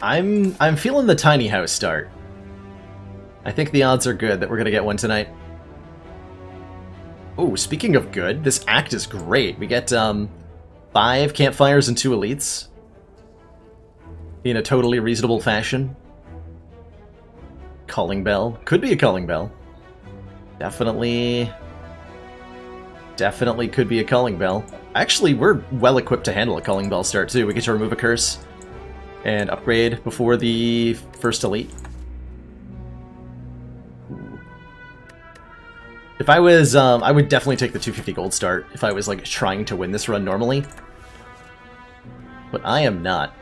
I'm feeling the tiny house start. I think the odds are good that we're gonna get one tonight. Oh, speaking of good, this act is great. We get 5 campfires and 2 elites in a totally reasonable fashion. Calling bell. Could be a calling bell. Definitely could be a calling bell. Actually, we're well equipped to handle a calling bell start too. We get to remove a curse and upgrade before the first elite. If I was, I would definitely take the 250 gold start if I was like trying to win this run normally. But I am not.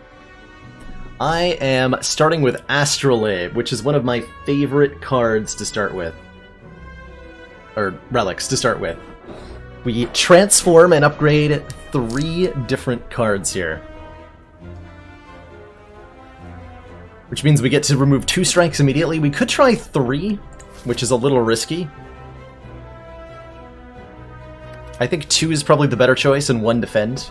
I am starting with Astrolabe, which is one of my favorite cards to start with. Or relics to start with. We transform and upgrade 3 different cards here. Which means we get to remove 2 strikes immediately. We could try 3, which is a little risky. I think 2 is probably the better choice and 1 defend.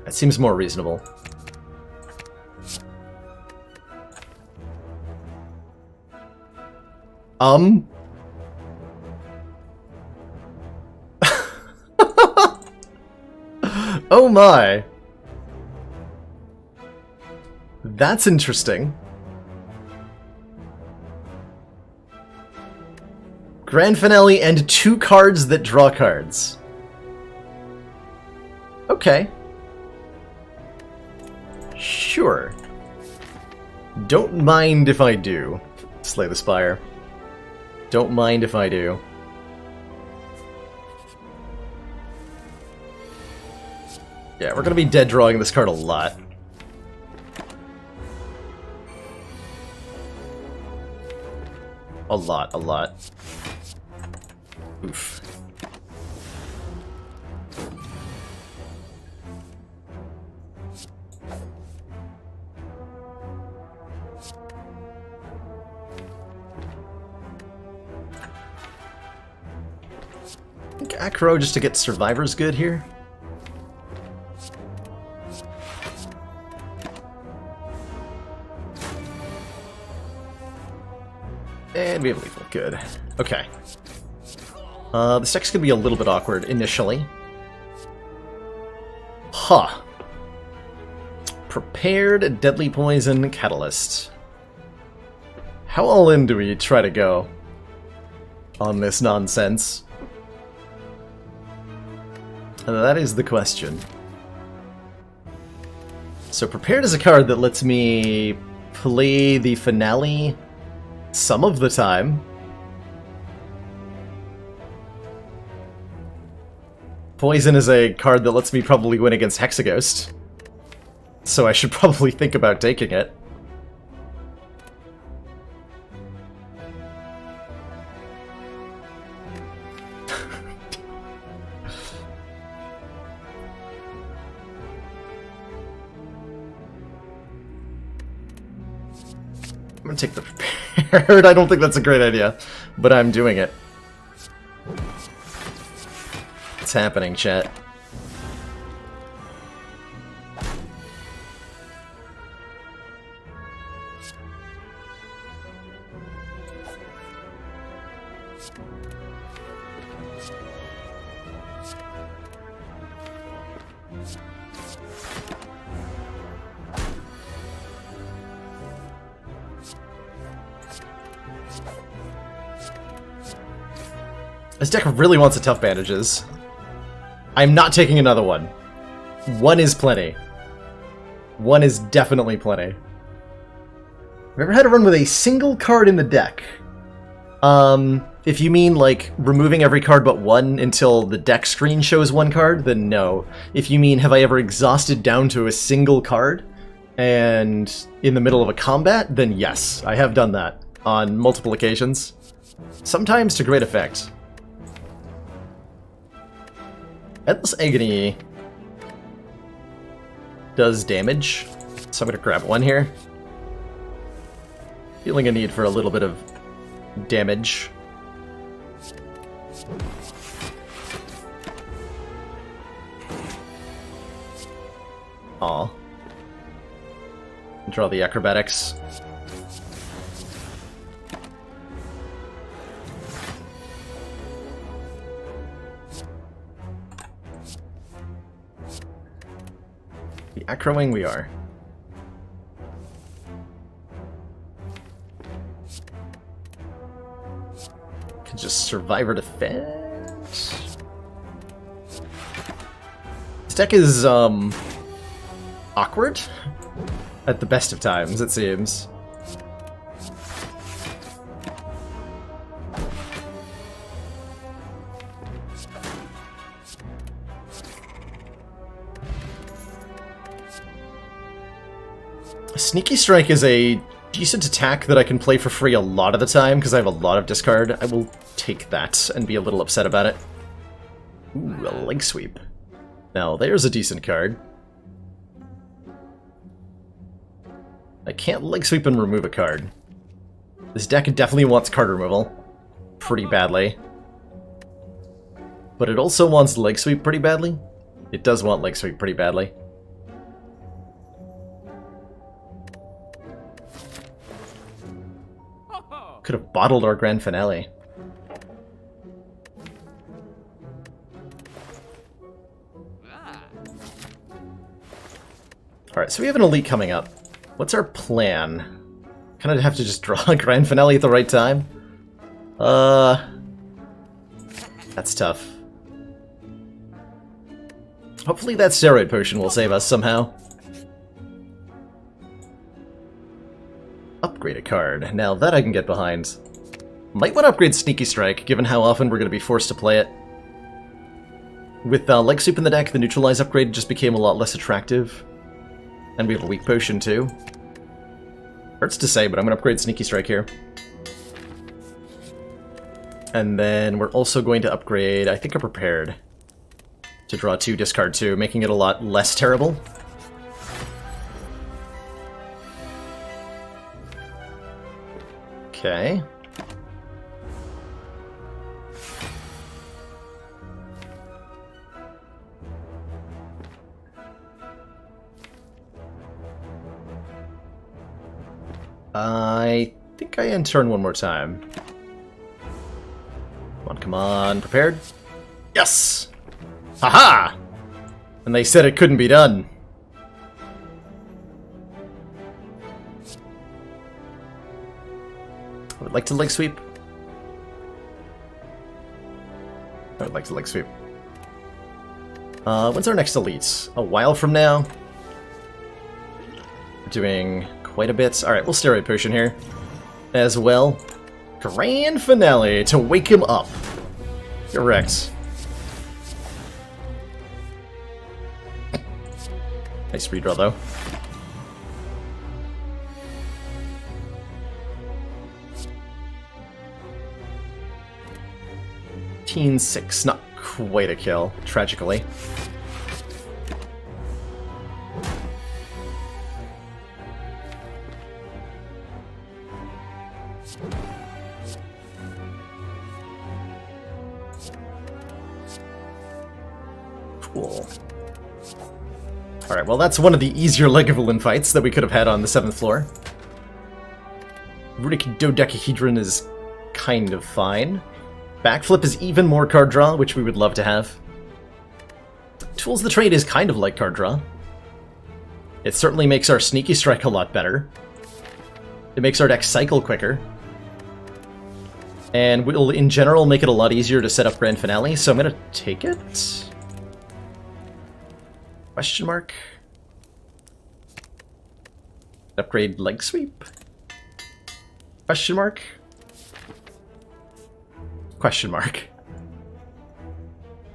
That seems more reasonable. Oh my! That's interesting. Grand finale and 2 cards that draw cards. Okay. Sure. Don't mind if I do. Slay the Spire. Don't mind if I do. Yeah, we're gonna be dead drawing this card a lot. A lot. Oof. I think Acro just to get survivors good here. And we have lethal. Good. Okay. This deck's gonna be a little bit awkward initially. Huh. Prepared Deadly Poison Catalyst. How all in do we try to go on this nonsense? That is the question. So Prepared is a card that lets me play the finale some of the time. Poison is a card that lets me probably win against Hexaghost, so I should probably think about taking it. I'm gonna take the Prepared. I don't think that's a great idea, but I'm doing it. It's happening, chat. This deck really wants a Tough Bandages. I'm not taking another one. 1 is plenty. 1 is definitely plenty. I've ever had a run with a single card in the deck. If you mean, like, removing every card but 1 until the deck screen shows 1 card, then no. If you mean, have I ever exhausted down to a single card and in the middle of a combat, then yes, I have done that on multiple occasions. Sometimes to great effect. Endless Agony does damage, so I'm gonna grab 1 here. Feeling a need for a little bit of damage. Aw. Draw the acrobatics. The acroing we are. Can just survivor defense. This deck is awkward at the best of times, it seems. Sneaky Strike is a decent attack that I can play for free a lot of the time because I have a lot of discard. I will take that and be a little upset about it. Ooh, a Leg Sweep. Now, there's a decent card. I can't Leg Sweep and remove a card. This deck definitely wants card removal pretty badly. But it also wants Leg Sweep pretty badly. It does want Leg Sweep pretty badly. Could have bottled our grand finale. Alright, so we have an elite coming up. What's our plan? Kind of have to just draw a grand finale at the right time? That's tough. Hopefully that steroid potion will save us somehow. Upgrade a card. Now that I can get behind. Might want to upgrade Sneaky Strike, given how often we're going to be forced to play it. With Leg Sweep in the deck, the Neutralize upgrade just became a lot less attractive. And we have a weak potion too. Hurts to say, but I'm going to upgrade Sneaky Strike here. And then we're also going to upgrade, I think, a Prepared. To draw 2, discard 2, making it a lot less terrible. Okay. I think I end turn one more time. Come on, come on. Prepared? Yes! Haha! And they said it couldn't be done. I would like to Leg Sweep. I would like to Leg Sweep. When's our next elite? A while from now? We're doing quite a bit. Alright, we'll Steroid Potion here as well. Grand Finale to wake him up. Correct. Nice redraw though. Teen 6, not quite a kill, tragically. Cool. Alright, well that's one of the easier Lagavulin fights that we could have had on the 7th floor. Runic Dodecahedron is kind of fine. Backflip is even more card draw, which we would love to have. Tools of the Trade is kind of like card draw. It certainly makes our Sneaky Strike a lot better. It makes our deck cycle quicker. And will, in general, make it a lot easier to set up Grand Finale, so I'm gonna take it. Question mark? Upgrade Leg Sweep? Question mark? Question mark.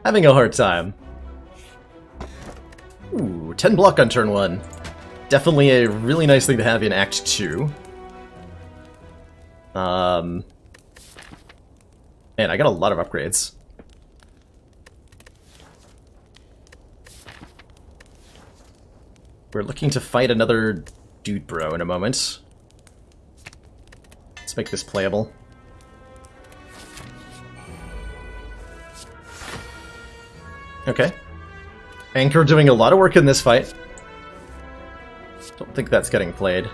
Having a hard time. Ooh, 10 block on turn 1. Definitely a really nice thing to have in Act 2. Man, I got a lot of upgrades. We're looking to fight another Dude Bro in a moment. Let's make this playable. Okay. Anchor doing a lot of work in this fight. Don't think that's getting played.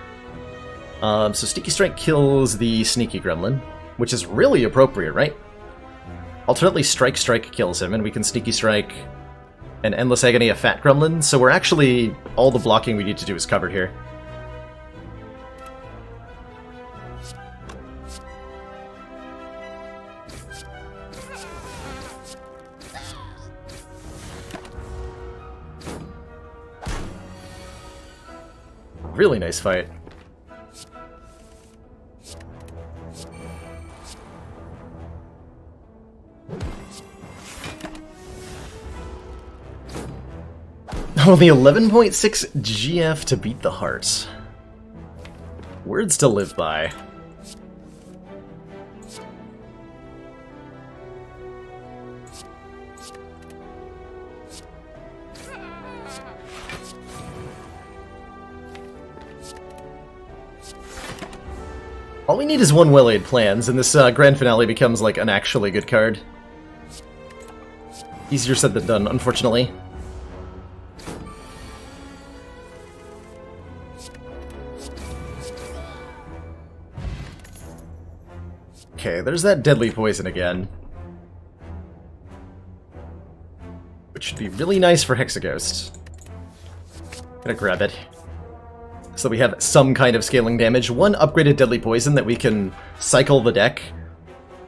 So Sneaky Strike kills the Sneaky Gremlin, which is really appropriate, right? Alternately, Strike kills him, and we can Sneaky Strike an Endless Agony a Fat Gremlin, so we're actually... all the blocking we need to do is covered here. Really nice fight. Only 11.6 GF to beat the heart. Words to live by. All we need is one Well-Laid Plans, and this grand finale becomes like an actually good card. Easier said than done, unfortunately. Okay, there's that Deadly Poison again. Which should be really nice for Hexaghost. Gonna grab it. So we have some kind of scaling damage. One upgraded Deadly Poison that we can cycle the deck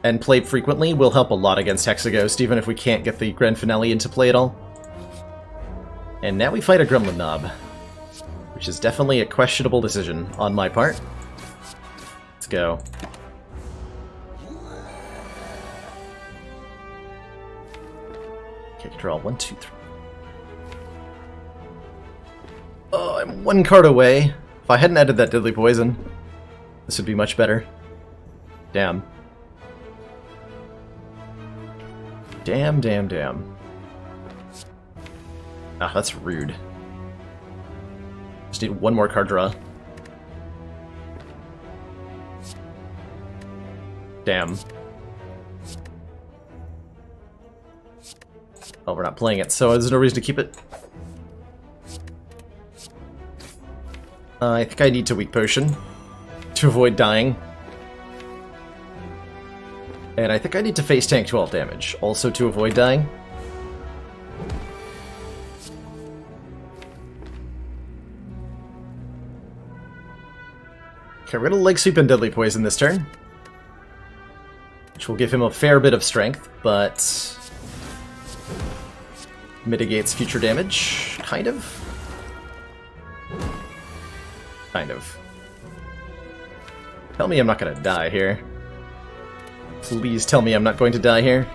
and play frequently will help a lot against Hexaghost, even if we can't get the Grand Finale into play at all. And now we fight a Gremlin Knob, which is definitely a questionable decision on my part. Let's go. Okay, draw 1, 2, 3. Oh, I'm one card away. If I hadn't added that Deadly Poison, this would be much better. Damn. Damn, damn, damn. Ah, that's rude. Just need one more card draw. Damn. Oh, we're not playing it, so there's no reason to keep it. I think I need to Weak Potion to avoid dying. And I think I need to face tank 12 damage, also to avoid dying. Okay, we're gonna Leg Sweep and Deadly Poison this turn, which will give him a fair bit of strength, but mitigates future damage, kind of. Kind of. Tell me I'm not gonna die here. Please tell me I'm not going to die here.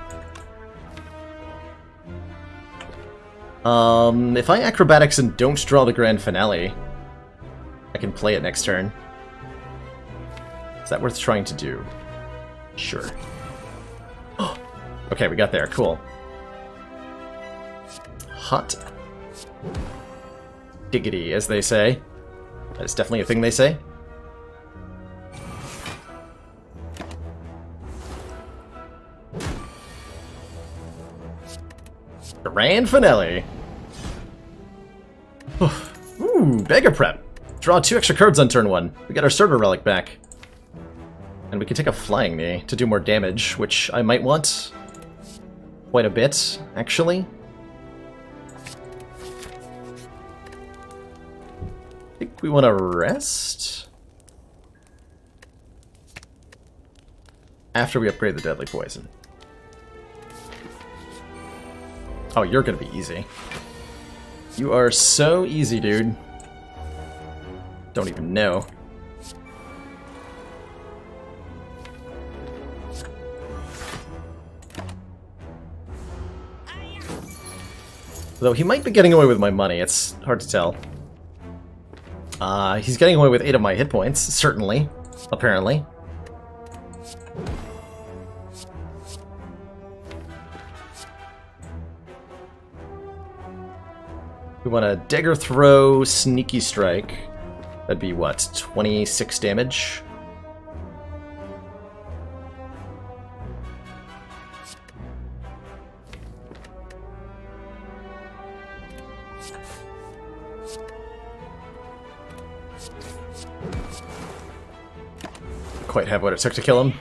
If I Acrobatics and don't draw the Grand Finale, I can play it next turn. Is that worth trying to do? Sure. Okay, we got there. Cool. Hot diggity, as they say. That's definitely a thing they say. Grand Finale. Ooh, Beggar Prep. Draw 2 extra cards on turn 1. We get our Starter Relic back. And we can take a Flying Knee to do more damage, which I might want quite a bit, actually. I think we want to rest after we upgrade the Deadly Poison. Oh, you're gonna be easy. You are so easy, dude. Don't even know. Though he might be getting away with my money, it's hard to tell. He's getting away with 8 of my hit points, certainly. Apparently. We want to Dagger Throw, Sneaky Strike. That'd be what, 26 damage? quite have what it took to kill him.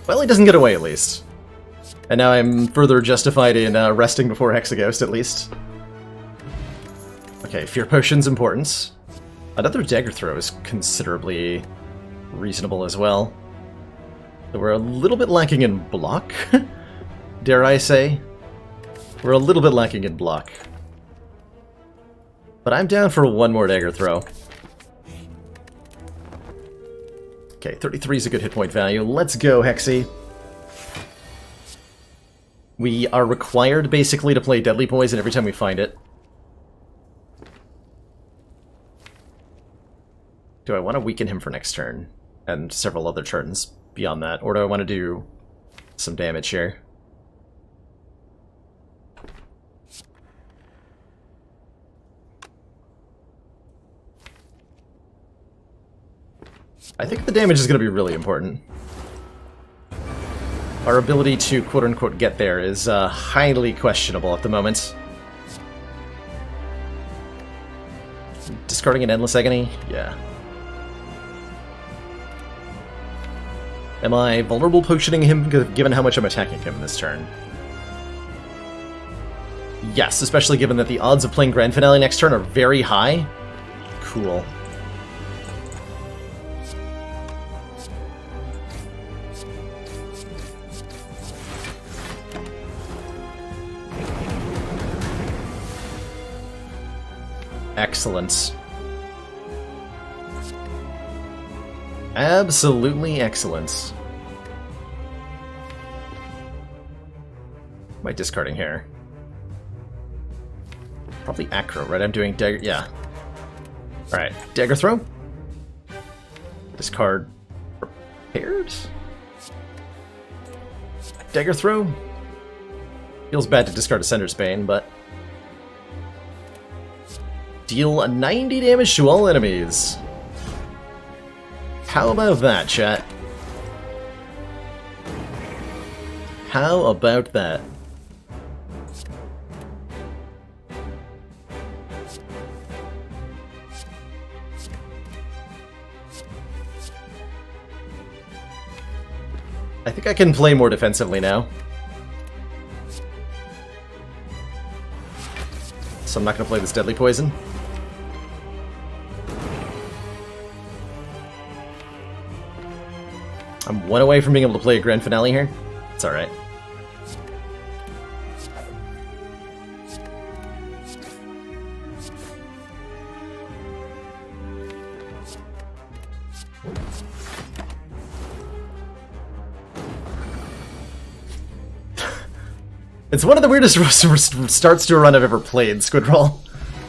Well, he doesn't get away, at least. And now I'm further justified in resting before Hexaghost, at least. Okay, Fear Potion's important. Another Dagger Throw is considerably reasonable as well. So we're a little bit lacking in block, dare I say. We're a little bit lacking in block. But I'm down for one more Dagger Throw. Okay, 33 is a good hit point value. Let's go, Hexy. We are required, basically, to play Deadly Poison every time we find it. Do I want to weaken him for next turn? And several other turns beyond that? Or do I want to do some damage here? I think the damage is going to be really important. Our ability to quote-unquote get there is highly questionable at the moment. Discarding an Endless Agony? Yeah. Am I vulnerable potioning him, given how much I'm attacking him this turn? Yes, especially given that the odds of playing Grand Finale next turn are very high. Cool. Excellent. Absolutely excellent. Am I discarding here? Probably Acro, right? I'm doing Dagger... yeah. Alright, Dagger Throw. Discard... Prepared? Dagger Throw? Feels bad to discard Ascender's Bane, but... Deal 90 damage to all enemies. How about that, chat? How about that? I think I can play more defensively now. So I'm not going to play this Deadly Poison. I'm one away from being able to play a Grand Finale here. It's alright. It's one of the weirdest starts to a run I've ever played, Squidroll.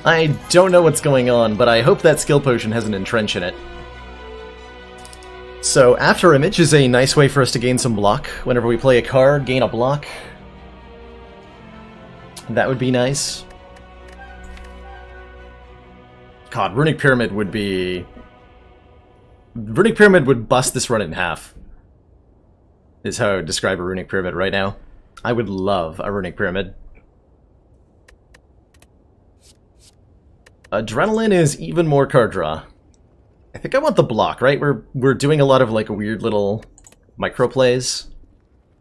I don't know what's going on, but I hope that skill potion has an entrench in it. So, After Image is a nice way for us to gain some block. Whenever we play a card, gain a block. That would be nice. God, Runic Pyramid would be... Runic Pyramid would bust this run in half. Is how I would describe a Runic Pyramid right now. I would love a Runic Pyramid. Adrenaline is even more card draw. I think I want the block, right? We're doing a lot of like weird little micro plays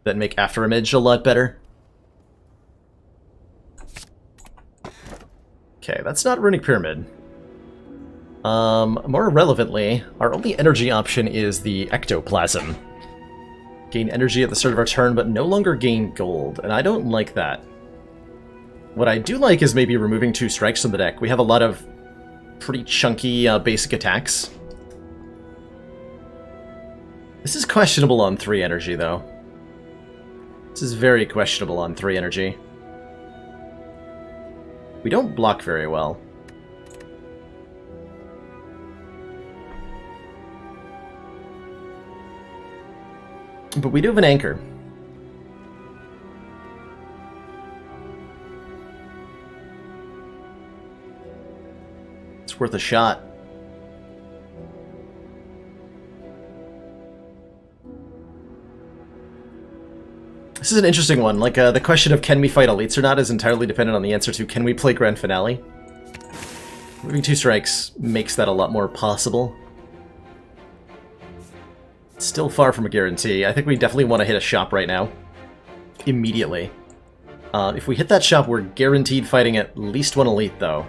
that make After Image a lot better. Okay, that's not Runic Pyramid. More relevantly, our only energy option is the Ectoplasm. Gain energy at the start of our turn, but no longer gain gold, and I don't like that. What I do like is maybe removing 2 strikes from the deck. We have a lot of pretty chunky basic attacks. This is questionable on 3 energy, though. This is very questionable on 3 energy. We don't block very well. But we do have an anchor. It's worth a shot. This is an interesting one. Like, the question of can we fight elites or not is entirely dependent on the answer to can we play Grand Finale. Moving 2 strikes makes that a lot more possible. Still far from a guarantee. I think we definitely want to hit a shop right now. Immediately. If we hit that shop, we're guaranteed fighting at least one elite, though.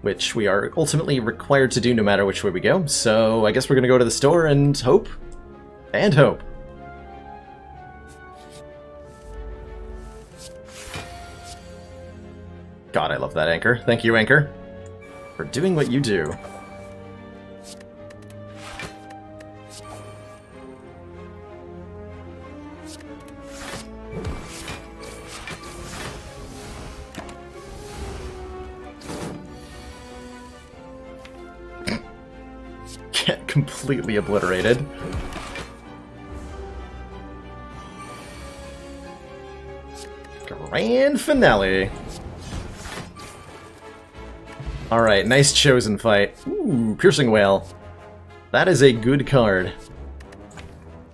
Which we are ultimately required to do no matter which way we go, so I guess we're gonna go to the store and hope. And hope. God, I love that Anchor. Thank you, Anchor, for doing what you do. Get completely obliterated. Grand finale. Alright, nice Chosen fight. Ooh, Piercing Wail. That is a good card.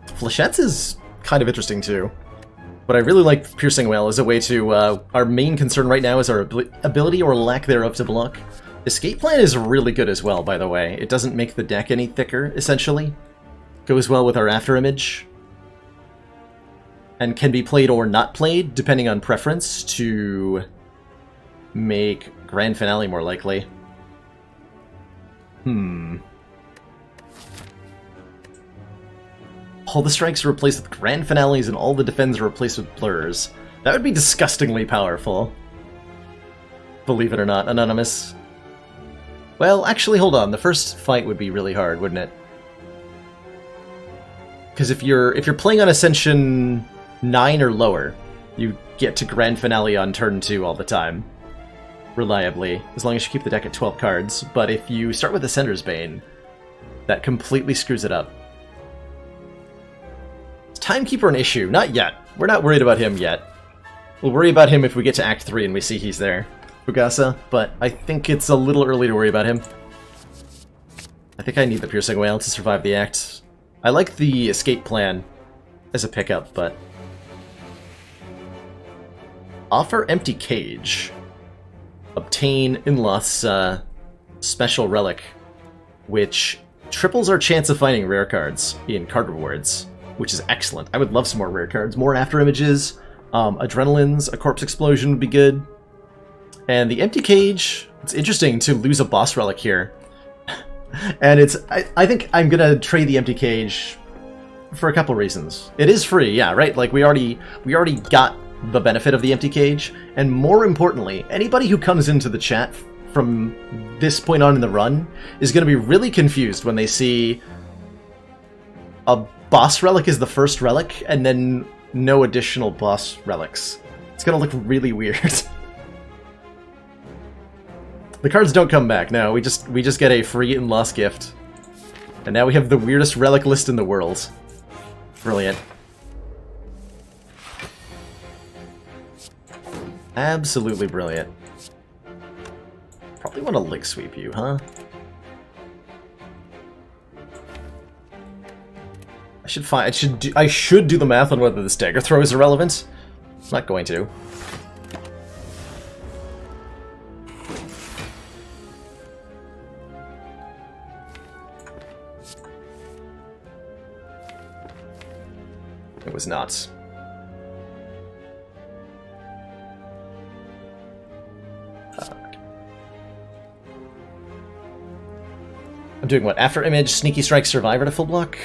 Flechettes is kind of interesting too. But I really like Piercing Wail as a way to, our main concern right now is our ability or lack thereof to block. Escape Plan is really good as well, by the way. It doesn't make the deck any thicker, essentially. Goes well with our Afterimage. And can be played or not played, depending on preference, to make Grand Finale more likely. All the strikes are replaced with Grand Finales and all the defends are replaced with blurs. That would be disgustingly powerful. Believe it or not, Anonymous. Well, actually, hold on. The first fight would be really hard, wouldn't it? Because if you're playing on Ascension 9 or lower, you get to Grand Finale on turn 2 all the time. Reliably, as long as you keep the deck at 12 cards. But if you start with Ascender's Bane, that completely screws it up. Is Timekeeper an issue? Not yet. We're not worried about him yet. We'll worry about him if we get to Act 3 and we see he's there. Fugasa, but I think it's a little early to worry about him. I think I need the Piercing Wail to survive the act. I like the Escape Plan as a pickup, but... Offer Empty Cage. Obtain Inloth's special relic, which triples our chance of finding rare cards in card rewards, which is excellent. I would love some more rare cards. More Afterimages, Adrenalines, a Corpse Explosion would be good. And the Empty Cage, it's interesting to lose a boss relic here. And it's, I think I'm gonna trade the Empty Cage for a couple reasons. It is free, yeah, right? Like, we already got the benefit of the Empty Cage, and more importantly, anybody who comes into the chat from this point on in the run is gonna be really confused when they see a boss relic is the first relic, and then no additional boss relics. It's gonna look really weird. The cards don't come back, no, we just get a free and lost gift. And now we have the weirdest relic list in the world. Brilliant. Absolutely brilliant. Probably want to Lick Sweep you, huh? I should do the math on whether this dagger throw is irrelevant. I'm not going to. It was not. I'm doing what? Afterimage, Sneaky Strike, Survivor to full block?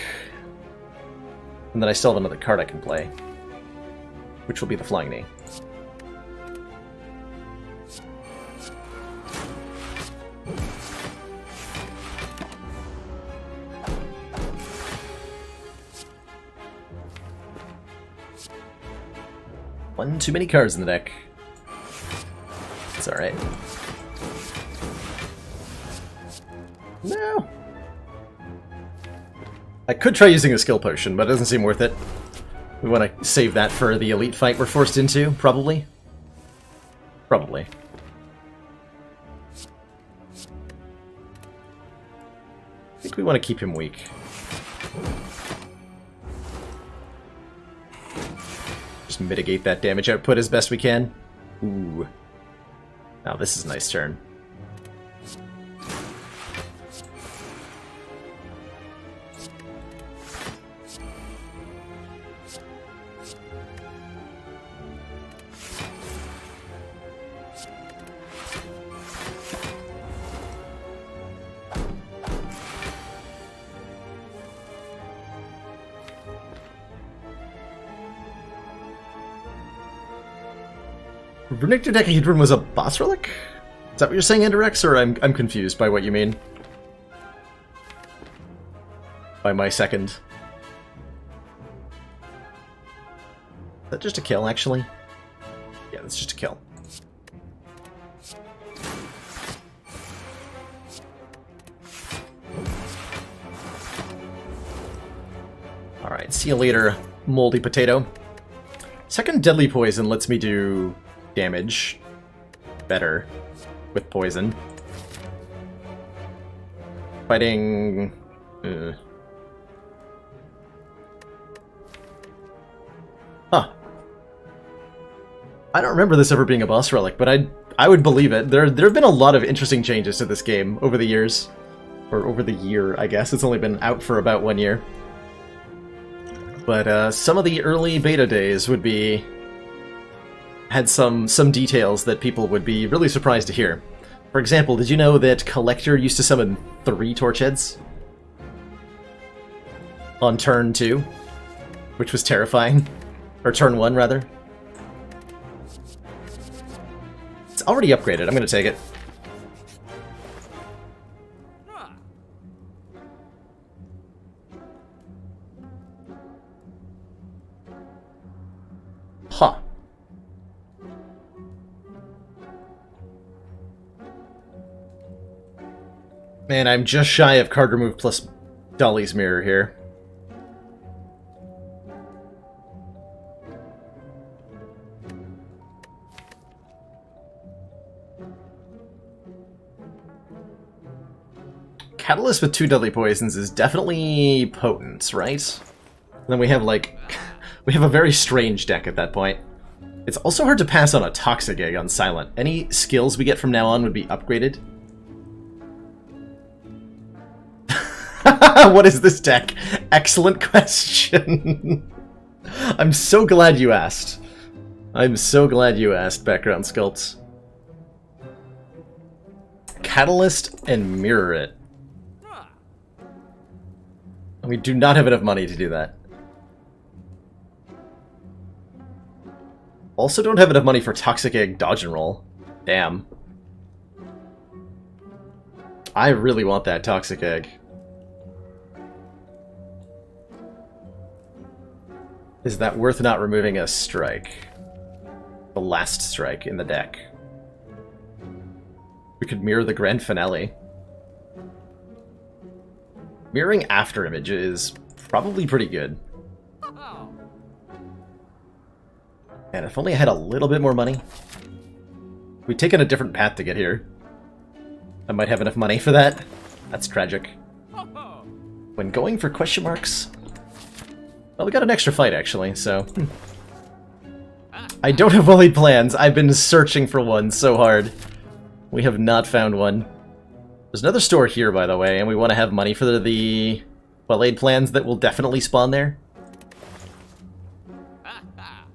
And then I still have another card I can play. Which will be the Flying Knee. One too many cards in the deck. It's alright. No! I could try using a skill potion, but it doesn't seem worth it. We want to save that for the elite fight we're forced into, probably. Probably. I think we want to keep him weak. Just mitigate that damage output as best we can. Ooh. Now this is a nice turn. Runic Dodecahedron was a boss relic? Is that what you're saying, Enderex, or I'm confused by what you mean? By my second. Is that just a kill, actually? Yeah, that's just a kill. Alright, see you later, moldy potato. Second deadly poison lets me do damage better with poison. Fighting... Huh. I don't remember this ever being a boss relic, but I would believe it. There have been a lot of interesting changes to this game over the years. Or over the year, I guess. It's only been out for about 1 year. But some of the early beta days would be... had some details that people would be really surprised to hear. For example, did you know that Collector used to summon 3 torch heads? On turn 2? Which was terrifying. Or turn 1, rather. It's already upgraded, I'm gonna take it. Huh. Man, I'm just shy of card remove plus Dolly's Mirror here. Catalyst with 2 deadly poisons is definitely potent, right? And then we have, like... we have a very strange deck at that point. It's also hard to pass on a Toxic Egg on Silent. Any skills we get from now on would be upgraded. What is this deck? Excellent question. I'm so glad you asked. I'm so glad you asked, Background Sculpts. Catalyst and Mirror It. We do not have enough money to do that. Also don't have enough money for Toxic Egg Dodge and Roll. Damn. I really want that Toxic Egg. Is that worth not removing a strike? The last strike in the deck. We could mirror the grand finale. Mirroring After Image is probably pretty good. And if only I had a little bit more money. We'd taken a different path to get here. I might have enough money for that. That's tragic. When going for question marks... Well, we got an extra fight, actually, so... I don't have well-laid plans. I've been searching for one so hard. We have not found one. There's another store here, by the way, and we want to have money for the well-laid plans that will definitely spawn there.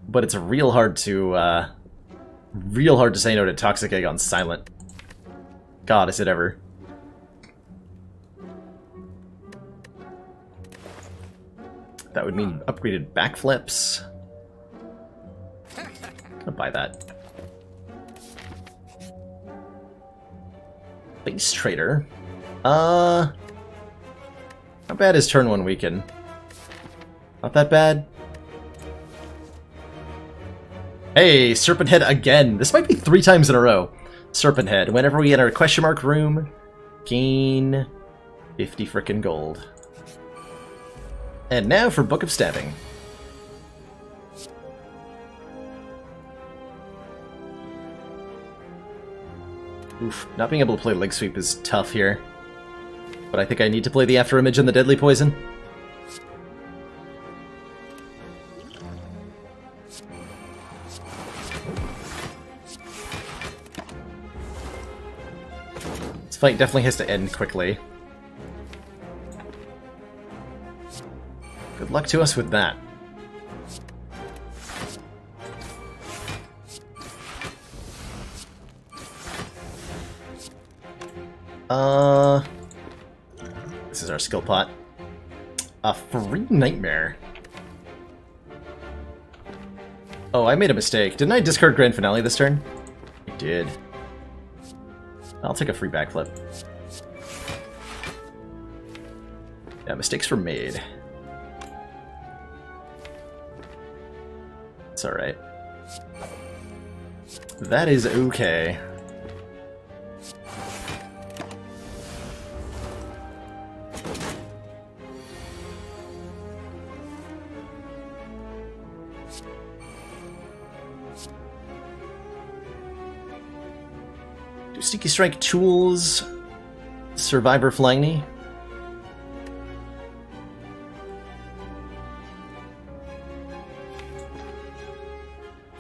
But it's real hard to say no to Toxic Egg on Silent. God, is it ever. That would mean upgraded backflips. Gonna buy that. Base Trader. How bad is turn 1 weaken? Not that bad. Hey, Serpent Head again. This might be 3 times in a row. Serpent Head. Whenever we enter a question mark room, gain 50 frickin' gold. And now for Book of Stabbing. Oof, not being able to play Leg Sweep is tough here. But I think I need to play the After Image and the Deadly Poison. This fight definitely has to end quickly. Good luck to us with that. This is our skill pot. A free nightmare. Oh, I made a mistake. Didn't I discard Grand Finale this turn? I did. I'll take a free backflip. Yeah, mistakes were made. It's alright. That is okay. Do Sneaky Strike tools Survivor Flying Knee?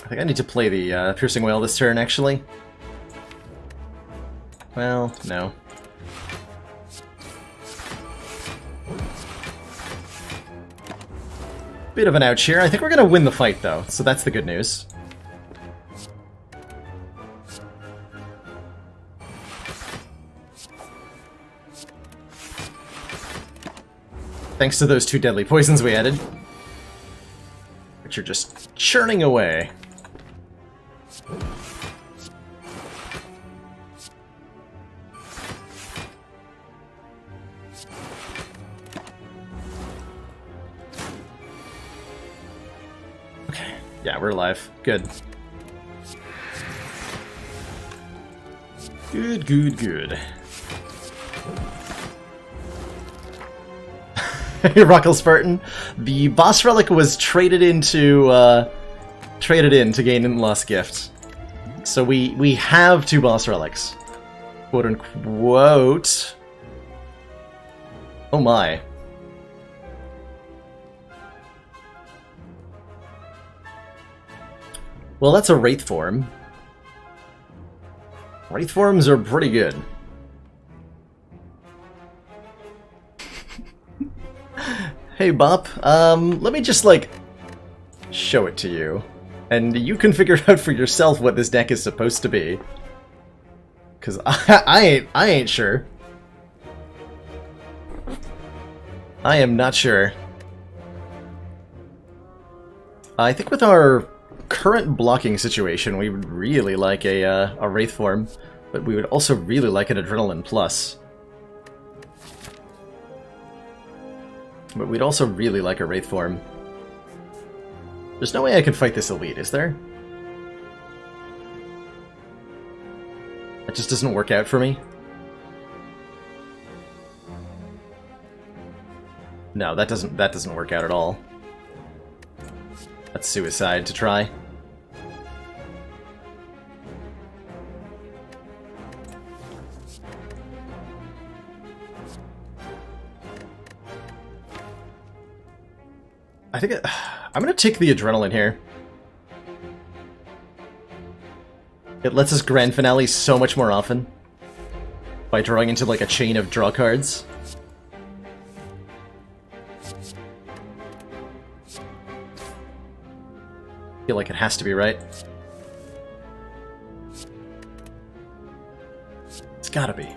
I think I need to play the Piercing Wail this turn, actually. Well, no. Bit of an ouch here. I think we're gonna win the fight, though, so that's the good news. Thanks to those 2 deadly poisons we added. Which are just churning away. Okay, yeah, we're alive. Good. Good, good, good. Ruckle Spartan. The boss relic was traded in to gain and lost gift. So we have 2 boss relics. Quote unquote. Oh my. Well, that's a Wraith form. Wraith forms are pretty good. Hey Bop, let me just, like, show it to you. And you can figure out for yourself what this deck is supposed to be. Cause I ain't sure. I am not sure. I think with our current blocking situation, we would really like a Wraith form, but we would also really like an Adrenaline Plus. But we'd also really like a Wraith form. There's no way I can fight this elite, is there? It just doesn't work out for me. No, that doesn't work out at all. That's suicide to try. I think I'm gonna take the Adrenaline here. It lets us Grand Finale so much more often by drawing into like a chain of draw cards. I feel like it has to be right. It's gotta be.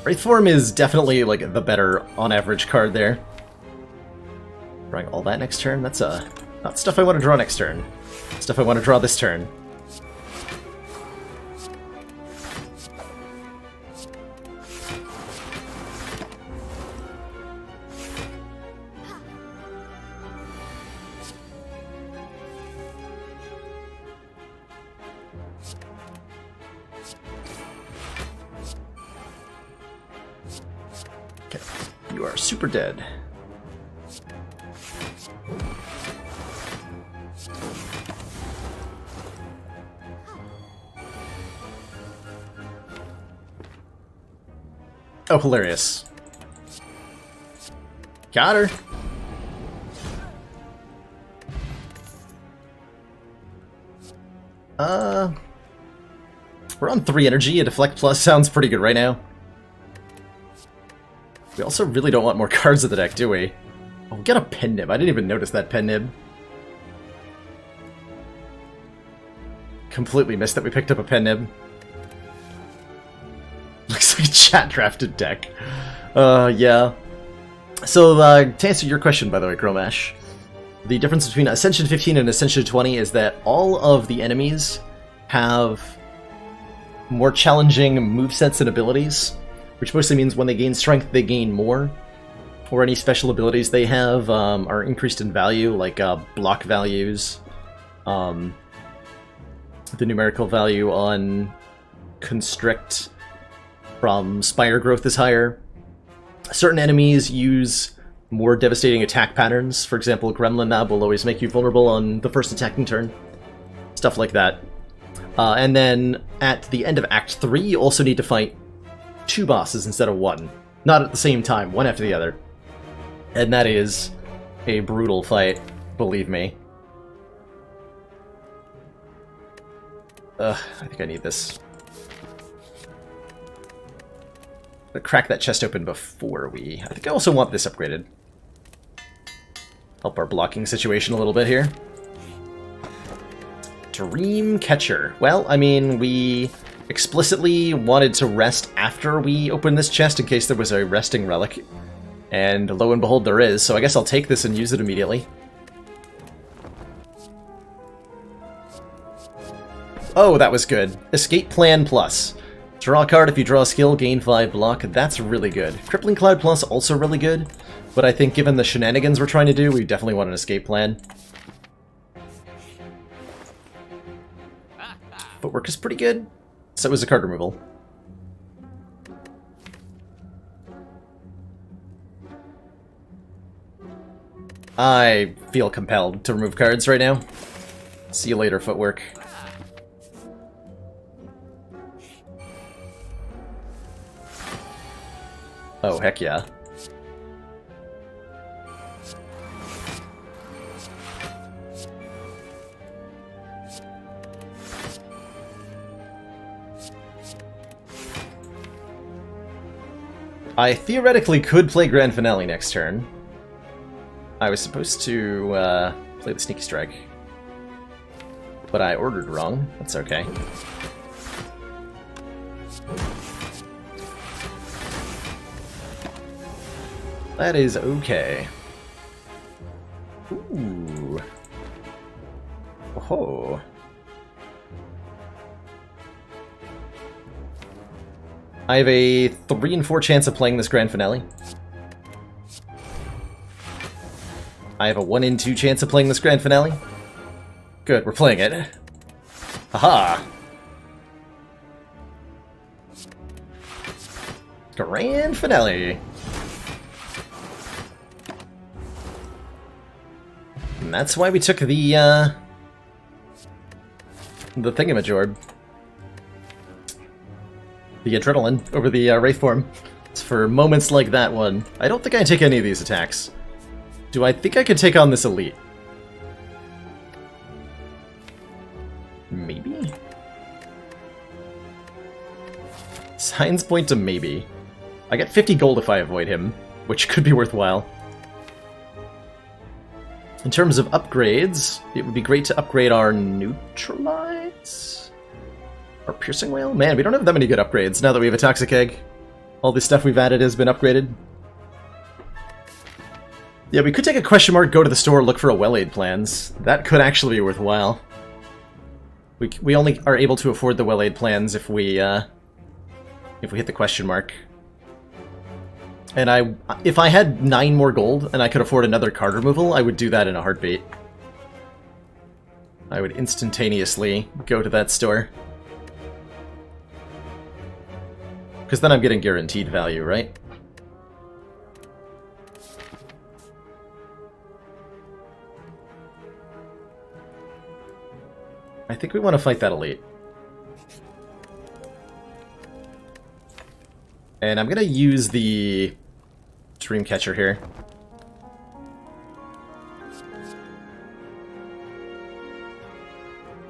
Wraith form is definitely like the better on average card there. Drawing all that next turn? That's not stuff I want to draw next turn. Stuff I want to draw this turn. Okay, you are super dead. Oh, hilarious. Got her. We're on 3 energy. A Deflect Plus sounds pretty good right now. We also really don't want more cards in the deck, do we? Oh, we got a pen nib. I didn't even notice that pen nib. Completely missed that we picked up a pen nib. Looks like a chat-drafted deck. Yeah. So, to answer your question, by the way, Chromash, the difference between Ascension 15 and Ascension 20 is that all of the enemies have more challenging movesets and abilities, which mostly means when they gain strength, they gain more. Or any special abilities they have are increased in value, like block values. The numerical value on Constrict from Spire Growth is higher. Certain enemies use more devastating attack patterns. For example, Gremlin Nab will always make you vulnerable on the first attacking turn. Stuff like that. And then at the end of Act 3, you also need to fight 2 bosses instead of 1. Not at the same time, one after the other. And that is a brutal fight, believe me. I think I need this. But crack that chest open before we... I think I also want this upgraded. Help our blocking situation a little bit here. Dream Catcher. Well, I mean, we explicitly wanted to rest after we opened this chest in case there was a resting relic. And lo and behold, there is, so I guess I'll take this and use it immediately. Oh, that was good. Escape Plan Plus. Draw a card if you draw a skill, gain 5 block. That's really good. Crippling Cloud Plus, also really good. But I think given the shenanigans we're trying to do, we definitely want an escape plan. Footwork is pretty good. So is a card removal. I feel compelled to remove cards right now. See you later, Footwork. Oh, heck yeah. I theoretically could play Grand Finale next turn. I was supposed to play the Sneaky Strike, but I ordered wrong. That's okay. That is okay. Ooh. Oh. I have a 3 in 4 chance of playing this Grand Finale. I have a 1 in 2 chance of playing this Grand Finale. Good, we're playing it. Haha! Grand Finale! And that's why we took the Thingamajorb. The Adrenaline over the Wraith form. It's for moments like that one. I don't think I take any of these attacks. Do I think I could take on this elite? Maybe? Signs point to maybe. I get 50 gold if I avoid him, which could be worthwhile. In terms of upgrades, it would be great to upgrade our Neutralize? Our Piercing Whale? Man, we don't have that many good upgrades now that we have a Toxic Egg. All this stuff we've added has been upgraded. Yeah, we could take a question mark, go to the store, look for a Well-Aid plans. That could actually be worthwhile. We only are able to afford the Well-Aid plans if we hit the question mark. And if I had 9 more gold and I could afford another card removal, I would do that in a heartbeat. I would instantaneously go to that store. Because then I'm getting guaranteed value, right? I think we want to fight that elite. And I'm going to use the Dreamcatcher here.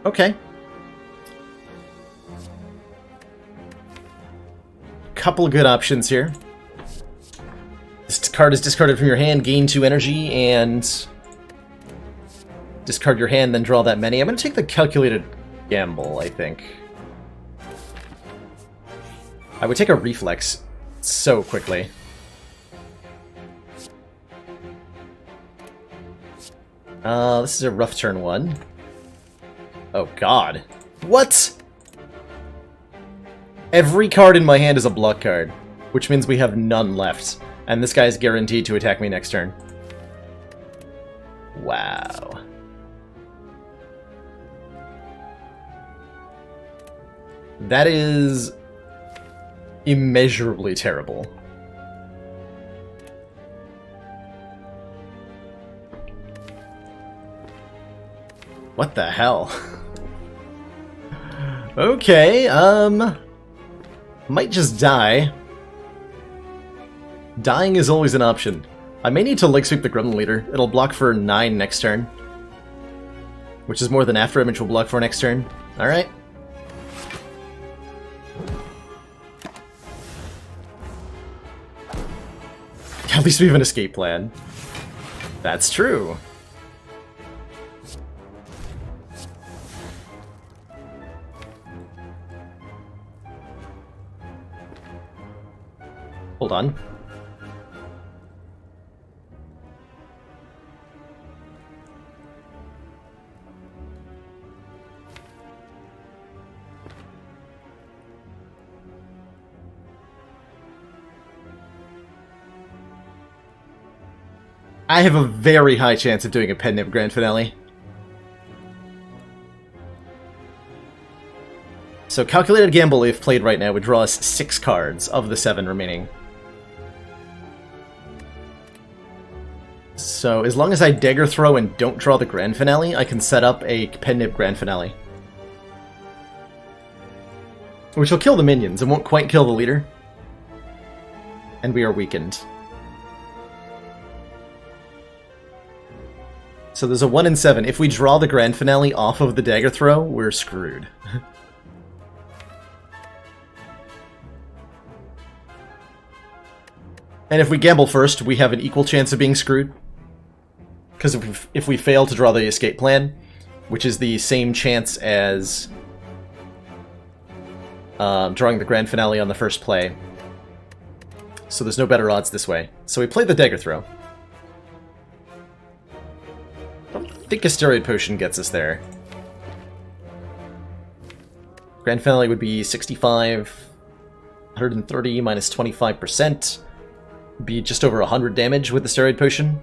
Okay. Couple good options here. This card is discarded from your hand, gain 2 energy, and discard your hand, then draw that many. I'm going to take the calculated gamble, I think. I would take a reflex so quickly. This is a rough turn 1. Oh god. What? Every card in my hand is a block card, which means we have none left. And this guy is guaranteed to attack me next turn. Wow. That is immeasurably terrible. What the hell? Okay, might just die. Dying is always an option. I may need to Leg Sweep the Gremlin Leader. It'll block for 9 next turn. Which is more than After Image will block for next turn. Alright. At least we have an escape plan. That's true. Hold on. I have a very high chance of doing a Pen Nib Grand Finale. So Calculated Gamble, if played right now, would draw us 6 cards of the 7 remaining. So as long as I Dagger Throw and don't draw the Grand Finale, I can set up a Pen Nib Grand Finale. Which will kill the minions and won't quite kill the leader. And we are weakened. So there's a 1 in 7. If we draw the Grand Finale off of the Dagger Throw, we're screwed. And if we gamble first, we have an equal chance of being screwed. Because if we fail to draw the escape plan, which is the same chance as drawing the Grand Finale on the first play. So there's no better odds this way. So we play the Dagger Throw. I think a Steroid Potion gets us there. Grand Finale would be 65, 130 minus 25%. Be just over 100 damage with the Steroid Potion.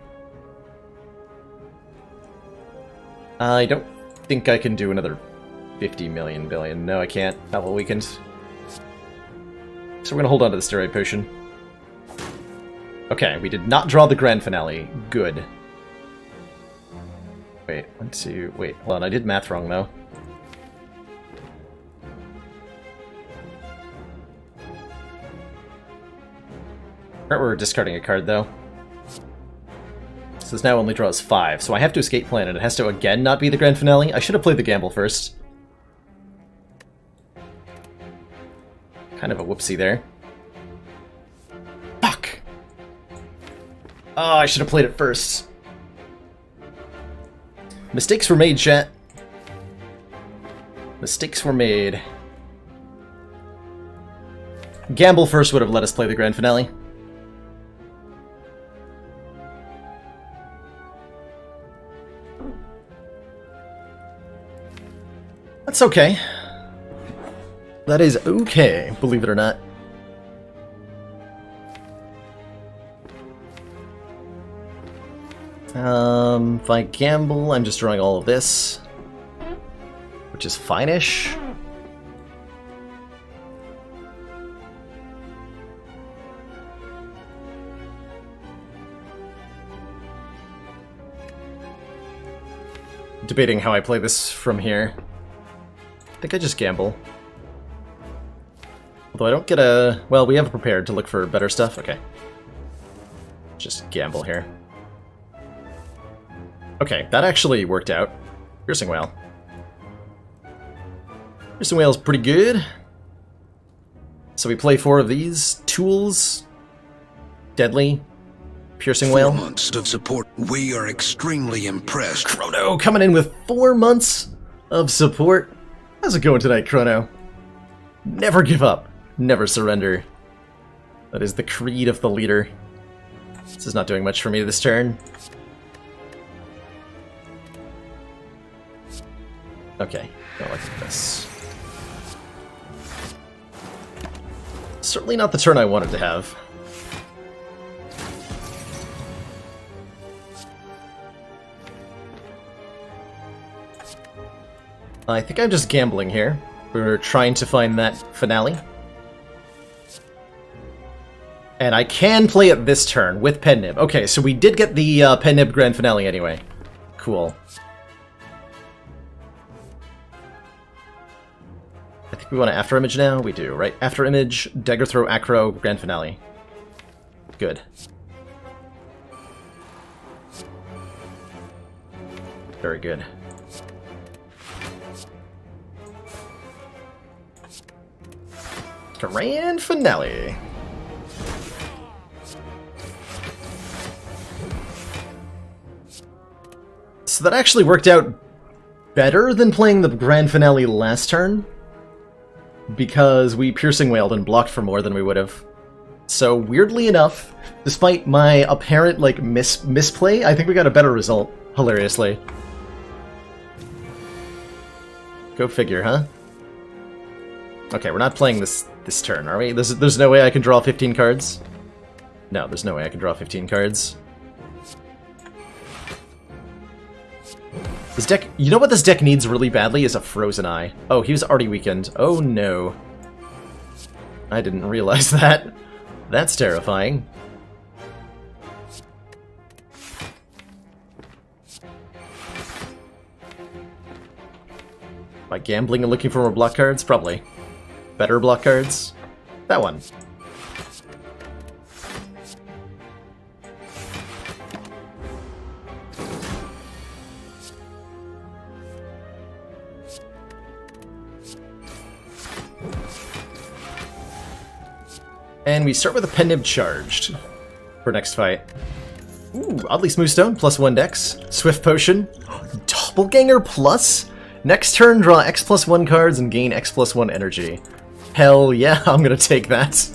I don't think I can do another 50 million billion. No, I can't. Not well weakened. So we're gonna hold on to the Steroid Potion. Okay, we did not draw the Grand Finale. Good. Wait, 1, 2, wait, hold on, I did math wrong, though. Right, we're discarding a card, though. So this now only draws 5, so I have to escape plan, and it has to again not be the Grand Finale. I should have played the gamble first. Kind of a whoopsie there. Fuck! Oh, I should have played it first. Mistakes were made, chat. Mistakes were made. Gamble first would have let us play the Grand Finale. That's okay. That is okay, believe it or not. If I gamble, I'm just drawing all of this, which is fine-ish. Debating how I play this from here. I think I just gamble. Although I don't get a... Well, we have prepared to look for better stuff. Okay. Just gamble here. Okay, that actually worked out. Piercing Wail. Piercing Wail's pretty good. So we play 4 of these. Tools. Deadly. Piercing 4 Wail. months of support. We are extremely impressed. Chrono coming in with 4 months of support. How's it going tonight, Chrono? Never give up. Never surrender. That is the creed of the leader. This is not doing much for me this turn. Okay, go like this. Certainly not the turn I wanted to have. I think I'm just gambling here. We're trying to find that finale. And I can play it this turn with Pen Nib. Okay, so we did get the Pen Nib Grand Finale anyway. Cool. I think we want to After Image now? We do, right? After Image, Dagger Throw, Acro, Grand Finale. Good. Very good. Grand Finale. So that actually worked out better than playing the Grand Finale last turn, because we Piercing Wailed and blocked for more than we would have. So weirdly enough, despite my apparent like misplay, I think we got a better result, hilariously. Go figure, huh? Okay, we're not playing this turn, are we? There's no way I can draw 15 cards? No, there's no way I can draw 15 cards. This deck, you know what this deck needs really badly is a Frozen Eye. Oh, he was already weakened. Oh no. I didn't realize that. That's terrifying. Am I gambling and looking for more block cards? Probably. Better block cards? That one. And we start with a Pen Nib charged for next fight. Ooh, oddly smooth stone, +1 dex. Swift potion. Doppelganger plus? Next turn, draw X+1 cards and gain X+1 energy. Hell yeah, I'm gonna take that.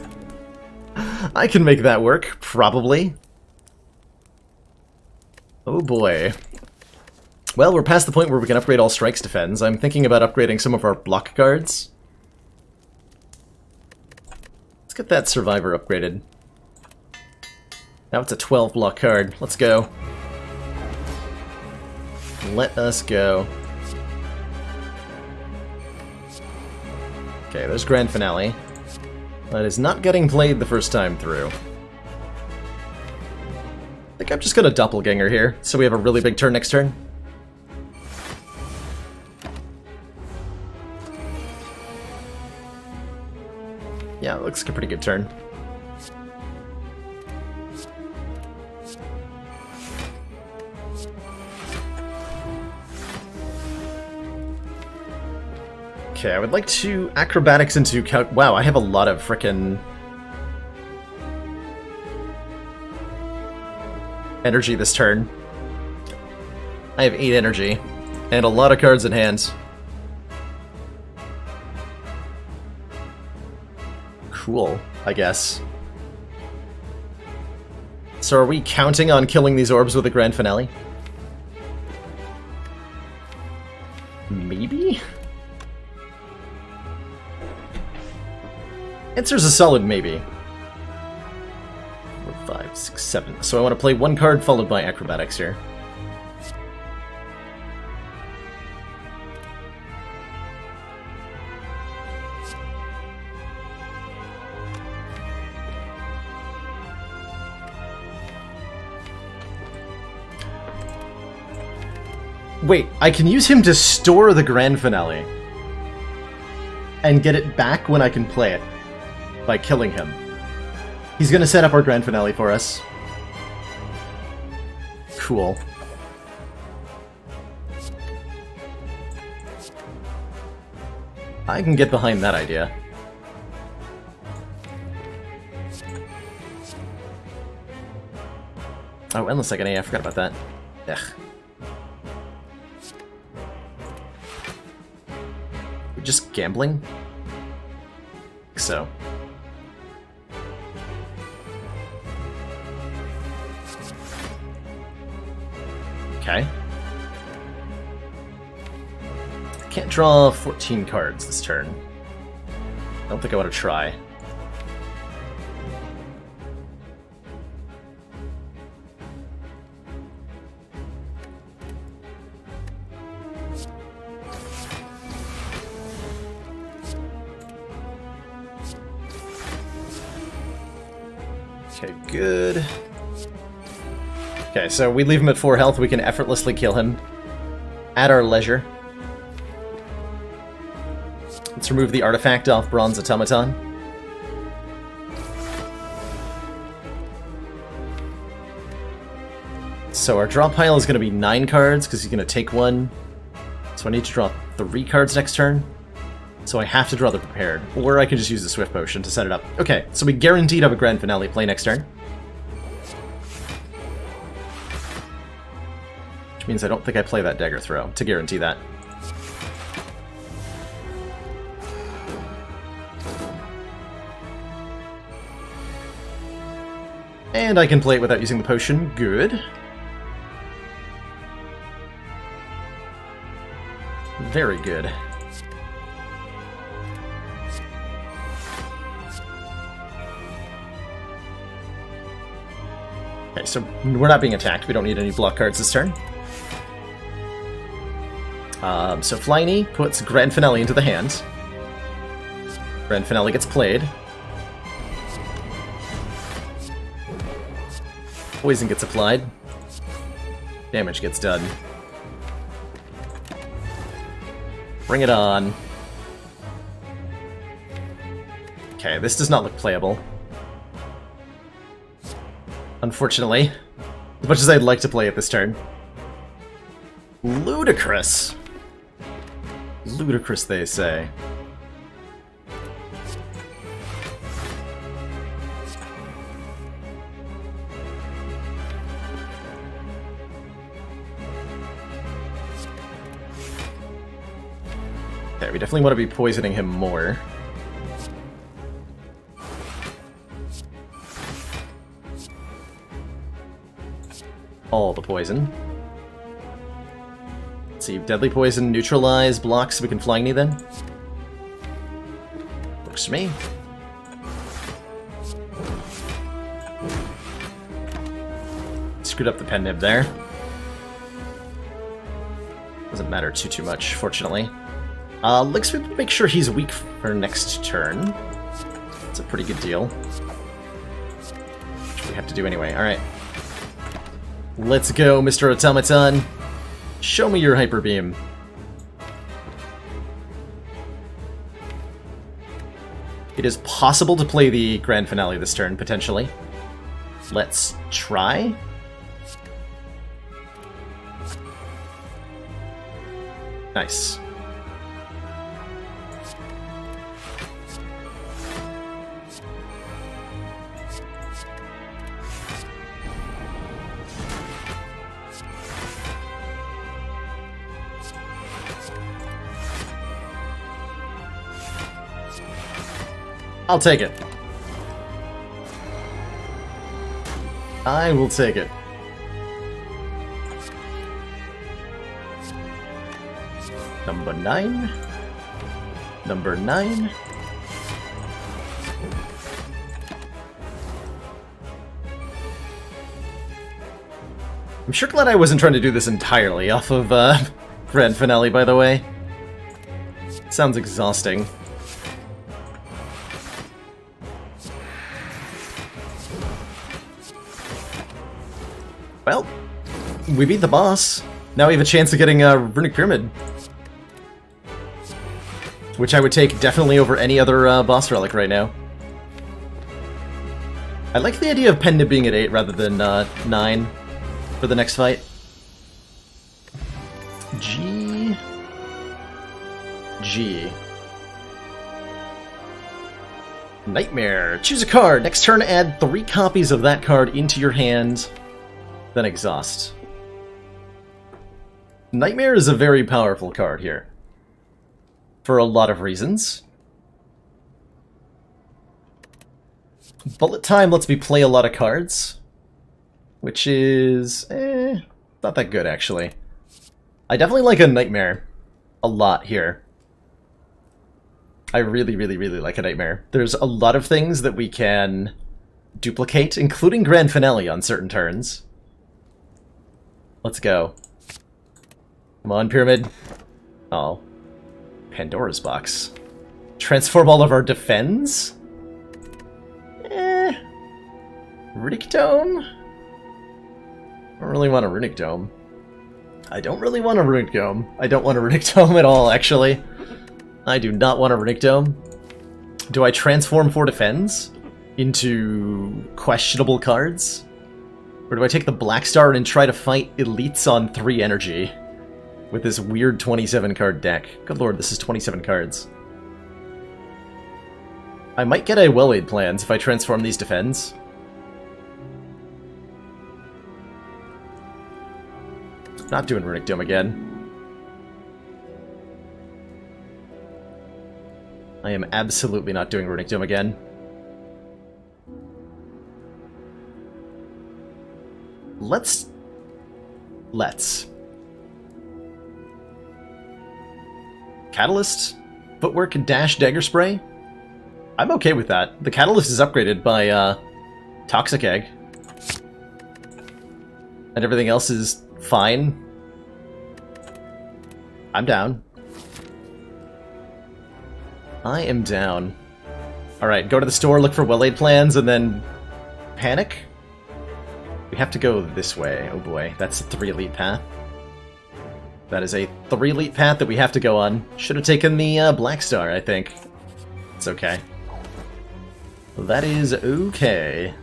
I can make that work, probably. Oh boy. Well, we're past the point where we can upgrade all strikes defends. I'm thinking about upgrading some of our block cards. Let's get that Survivor upgraded. Now it's a 12 block card. Let's go. Let us go. Okay, there's Grand Finale. That is not getting played the first time through. I think I'm just gonna Doppelganger here, so we have a really big turn next turn. Yeah, it looks like a pretty good turn. Okay, I would like to Acrobatics into wow, I have a lot of frickin' energy this turn. I have 8 energy, and a lot of cards in hand. Cool, I guess. So are we counting on killing these orbs with a Grand Finale? Maybe? Answer's a solid maybe. 4, 5, 6, 7. So I want to play 1 card followed by Acrobatics here. Wait, I can use him to store the Grand Finale and get it back when I can play it by killing him. He's gonna set up our Grand Finale for us. Cool. I can get behind that idea. Oh, Endless Agony, I forgot about that. Ugh. We're just gambling? So. Okay. Can't draw 14 cards this turn. I don't think I want to try. Okay, good. Okay, so we leave him at 4 health, we can effortlessly kill him at our leisure. Let's remove the artifact off Bronze Automaton. So our draw pile is going to be 9 cards, because he's going to take 1. So I need to draw 3 cards next turn. So I have to draw the Prepared, or I can just use the Swift Potion to set it up. Okay, so we guaranteed have a Grand Finale play next turn. Which means I don't think I play that Dagger Throw, to guarantee that. And I can play it without using the potion. Good. Very good. Okay, so we're not being attacked. We don't need any block cards this turn. So Flyny puts Grand Finale into the hand. Grand Finale gets played. Poison gets applied. Damage gets done. Bring it on. Okay, this does not look playable. Unfortunately. As much as I'd like to play it this turn. Ludicrous. Ludicrous, they say. Okay, we definitely want to be poisoning him more. All the poison. Let's see, Deadly Poison, neutralize, blocks, so we can Flyny then. Works for me. Screwed up the pen nib there. Doesn't matter too much, fortunately. Let's make sure he's weak for next turn. That's a pretty good deal. Which we have to do anyway. Alright. Let's go, Mr. Automaton. Show me your Hyper Beam. It is possible to play the Grand Finale this turn, potentially. Let's try. Nice. I'll take it. I will take it. Number 9. Number 9. I'm sure glad I wasn't trying to do this entirely off of Grand Finale, by the way. Sounds exhausting. Well, we beat the boss. Now we have a chance of getting a Runic Pyramid. Which I would take definitely over any other boss relic right now. I like the idea of Pen Nib being at 8 rather than 9 for the next fight. G. Nightmare. Choose a card. Next turn, add 3 copies of that card into your hand. then Exhaust. Nightmare is a very powerful card here. For a lot of reasons. Bullet Time lets me play a lot of cards. Which is... not that good, actually. I definitely like a Nightmare a lot here. I really, really, really like a Nightmare. There's a lot of things that we can duplicate, including Grand Finale on certain turns. Let's go. Come on, Pyramid. Oh. Pandora's Box. Transform all of our defends? Runic Dome? I don't really want a Runic Dome. I don't really want a Runic Dome. I don't want a Runic Dome at all, actually. I do not want a Runic Dome. Do I transform 4 defends into questionable cards? Or do I take the Black Star and try to fight elites on 3 energy with this weird 27 card deck? Good lord, this is 27 cards. I might get a Well-Laid Plans if I transform these defends. Not doing Runic Dome again. I am absolutely not doing Runic Dome again. Let's... Catalyst, Footwork, Dash, Dagger Spray? I'm okay with that. The Catalyst is upgraded by Toxic Egg. And everything else is fine. I'm down. I am down. Alright, go to the store, look for Well-Laid Plans, and then... panic? We have to go this way. Oh boy, that's a 3 elite path. That is a 3 elite path that we have to go on. Should have taken the Black Star, I think. It's okay. That is okay.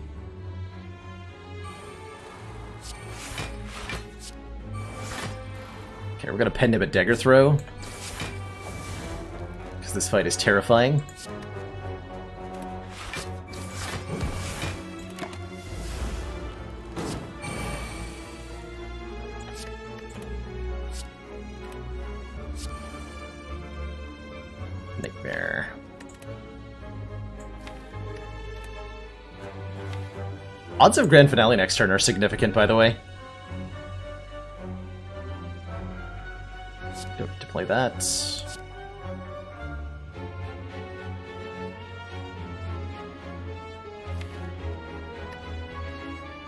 Okay, we're gonna Pen Nib at Dagger Throw. Because this fight is terrifying. Nightmare. Odds of Grand Finale next turn are significant, by the way. Don't need to play that.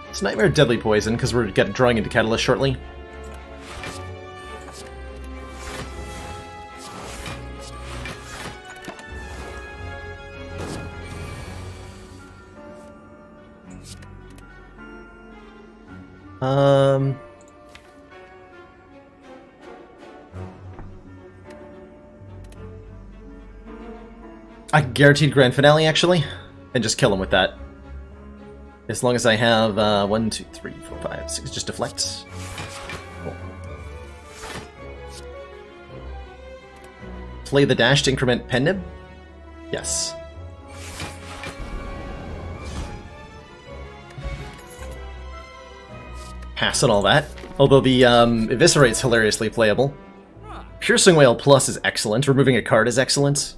It's Nightmare Deadly Poison, because we're drawing into Catalyst shortly. I guaranteed Grand Finale, actually, and just kill him with that. As long as I have 1, 2, 3, 4, 5, 6, just deflect. Cool. Play the dash to increment Pen Nib? Yes. Pass on all that. Although the Eviscerate's hilariously playable. Piercing Wail Plus is excellent. Removing a card is excellent.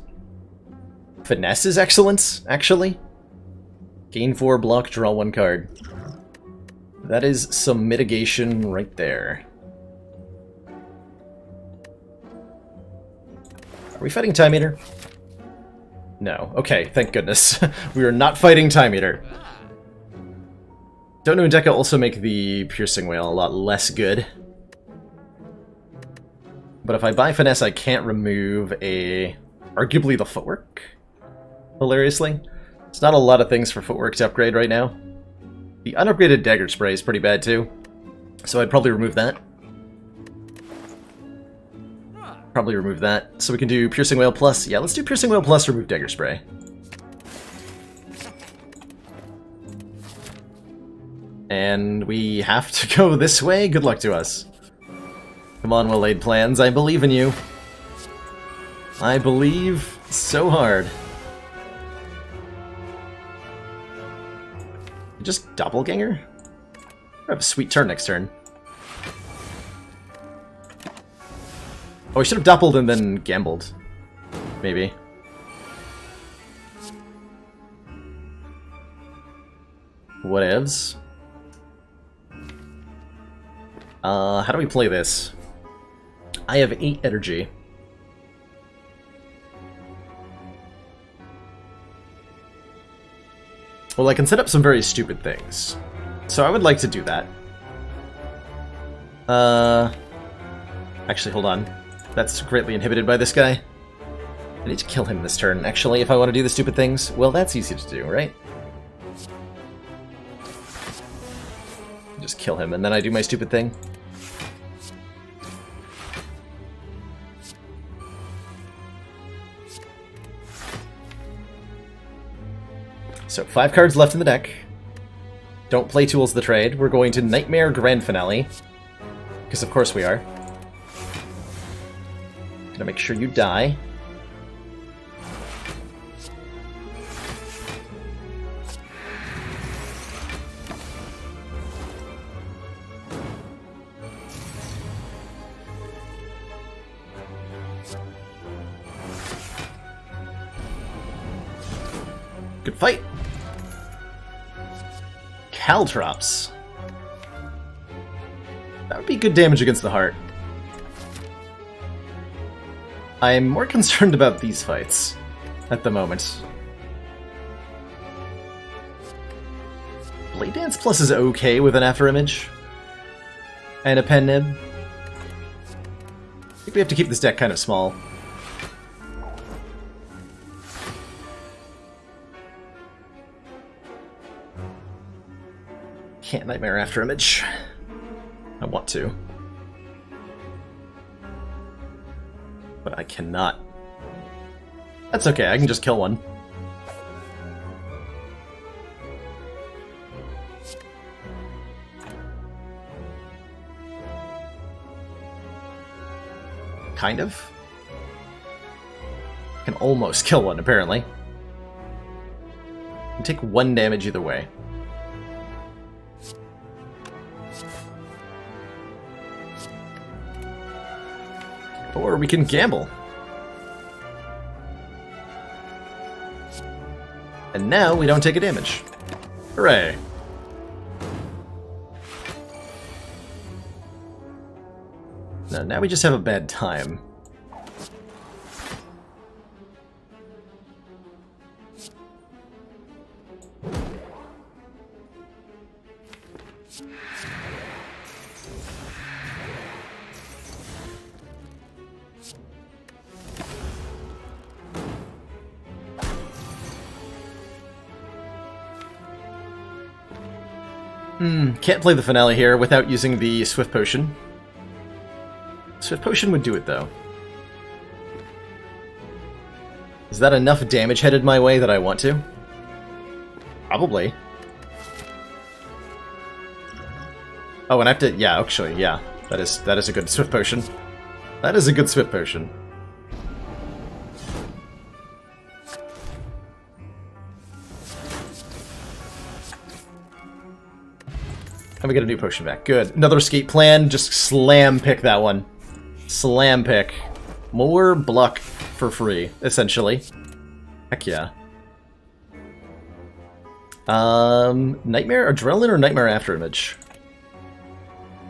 Finesse is excellent, actually. Gain 4, block, draw 1 card. That is some mitigation right there. Are we fighting Time Eater? No. Okay, thank goodness. We are not fighting Time Eater. Don't know Deca also make the Piercing Wail a lot less good. But if I buy Finesse, I can't remove arguably the Footwork. Hilariously. It's not a lot of things for Footwork to upgrade right now. The unupgraded Dagger Spray is pretty bad too. So I'd probably remove that. Probably remove that. So we can do Piercing Wail Plus. Yeah, let's do Piercing Wail Plus, remove Dagger Spray. And we have to go this way? Good luck to us. Come on, Well-Laid Plans. I believe in you. I believe so hard. Just Doppelganger? I have a sweet turn next turn. Oh, I should have doubled and then gambled. Maybe. Whatevs. How do we play this? I have 8 energy. Well, I can set up some very stupid things. So I would like to do that. Actually, hold on. That's greatly inhibited by this guy. I need to kill him this turn, actually, if I want to do the stupid things. Well, that's easy to do, right? Just kill him, and then I do my stupid thing. So, 5 cards left in the deck. Don't play Tools of the Trade. We're going to Nightmare Grand Finale. Because of course we are. Gonna make sure you die. Good fight. Caltrops. That would be good damage against the heart. I'm more concerned about these fights at the moment. Blade Dance Plus is okay with an Afterimage. And a Pen Nib. I think we have to keep this deck kind of small. Can't Nightmare Afterimage. I want to. But I cannot. That's okay, I can just kill one. Kind of. I can almost kill one, apparently. I can take 1 damage either way. Or we can gamble. And now we don't take a damage. Hooray. Now we just have a bad time. Can't play the finale here without using the Swift Potion. Swift Potion would do it, though. Is that enough damage headed my way that I want to? Probably. Oh, and I have to... Yeah, actually, yeah. That is a good Swift Potion. That is a good Swift Potion. And we get a new potion back. Good. Another escape plan. Just slam pick that one. Slam pick. More Bluck for free, essentially. Heck yeah. Nightmare Adrenaline or Nightmare Afterimage?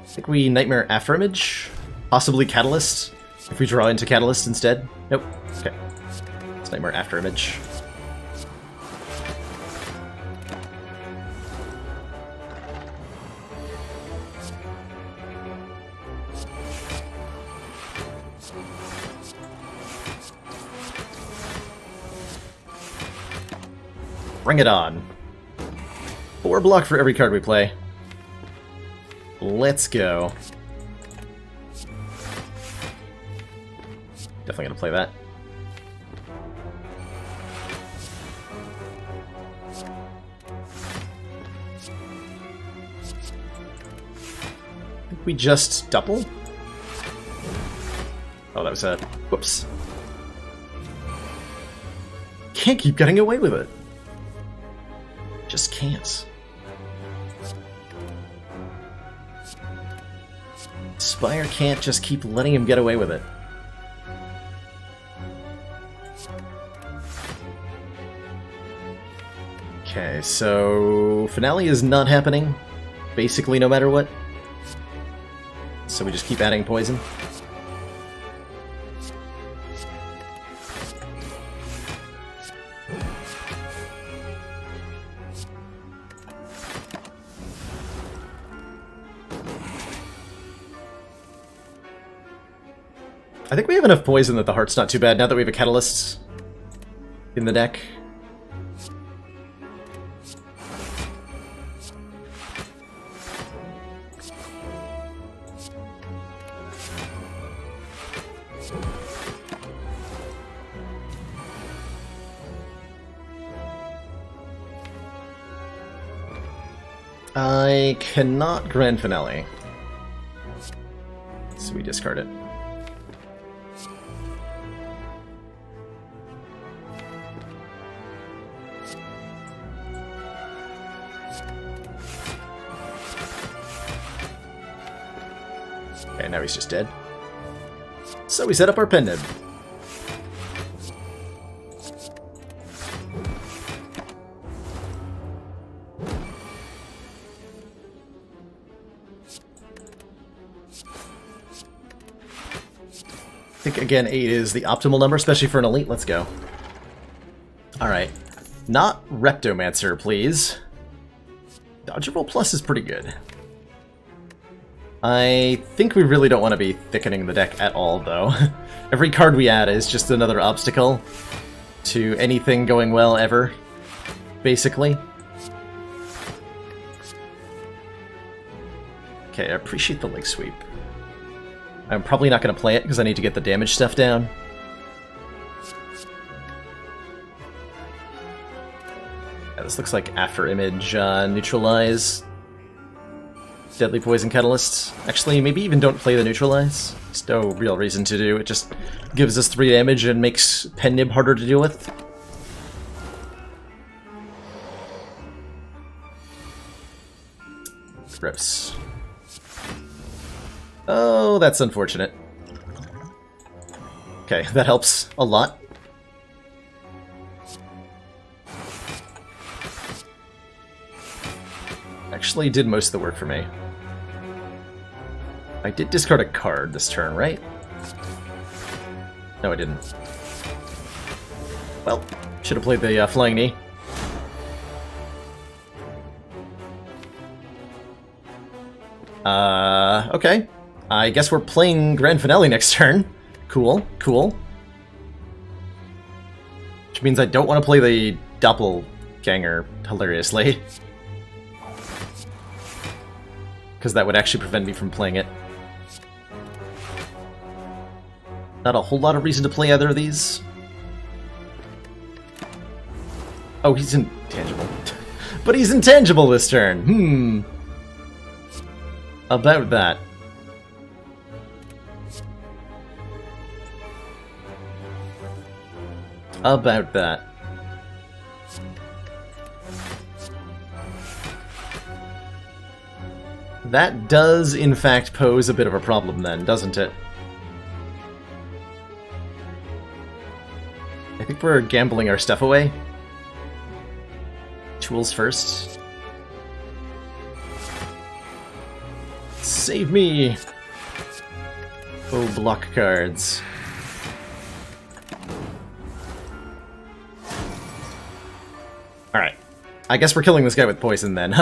I think we Nightmare Afterimage? Possibly Catalyst? If we draw into Catalyst instead? Nope. Okay. It's Nightmare Afterimage. Bring it on. 4 block for every card we play. Let's go. Definitely gonna play that. I think we just double? Oh, that was a... Whoops. Can't keep getting away with it. Just can't. Spire can't just keep letting him get away with it. Okay, so Finale is not happening, basically no matter what. So we just keep adding poison. I think we have enough poison that the heart's not too bad now that we have a catalyst in the deck. I cannot Grand Finale, so we discard it. Okay, now he's just dead. So we set up our pendant. I think, again, 8 is the optimal number, especially for an elite. Let's go. Alright. Not Reptomancer, please. Dodge Roll Plus is pretty good. I think we really don't want to be thickening the deck at all, though. Every card we add is just another obstacle to anything going well ever, basically. Okay, I appreciate the Leg Sweep. I'm probably not going to play it because I need to get the damage stuff down. Yeah, this looks like After Image, Neutralize, Deadly Poison Catalyst. Actually, maybe even don't play the Neutralize. There's no real reason to do. It just gives us 3 damage and makes Pen Nib harder to deal with. Rips. Oh, that's unfortunate. Okay, that helps a lot. Actually did most of the work for me. I did discard a card this turn, right? No, I didn't. Well, should have played the Flying Knee. Okay. I guess we're playing Grand Finale next turn. Cool, cool. Which means I don't want to play the Doppelganger, hilariously. Because that would actually prevent me from playing it. Not a whole lot of reason to play either of these. Oh, he's intangible. But he's intangible this turn. About that. About that. That does, in fact, pose a bit of a problem then, doesn't it? I think we're gambling our stuff away. Tools first. Save me! Oh, block cards. Alright. I guess we're killing this guy with poison then.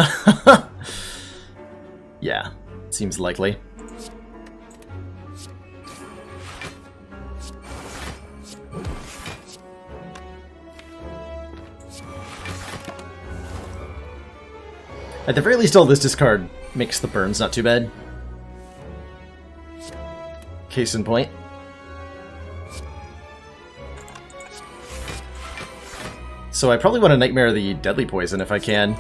Yeah, seems likely. At the very least, all this discard makes the burns not too bad. Case in point. So I probably want to Nightmare the Deadly Poison if I can.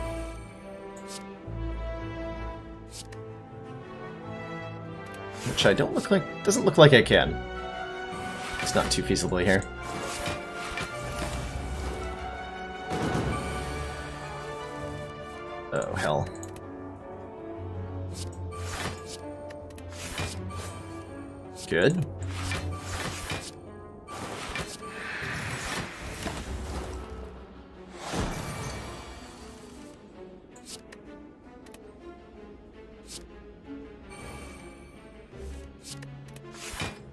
Which I don't look like, doesn't look like I can. It's not too feasibly here. Oh, hell. Good.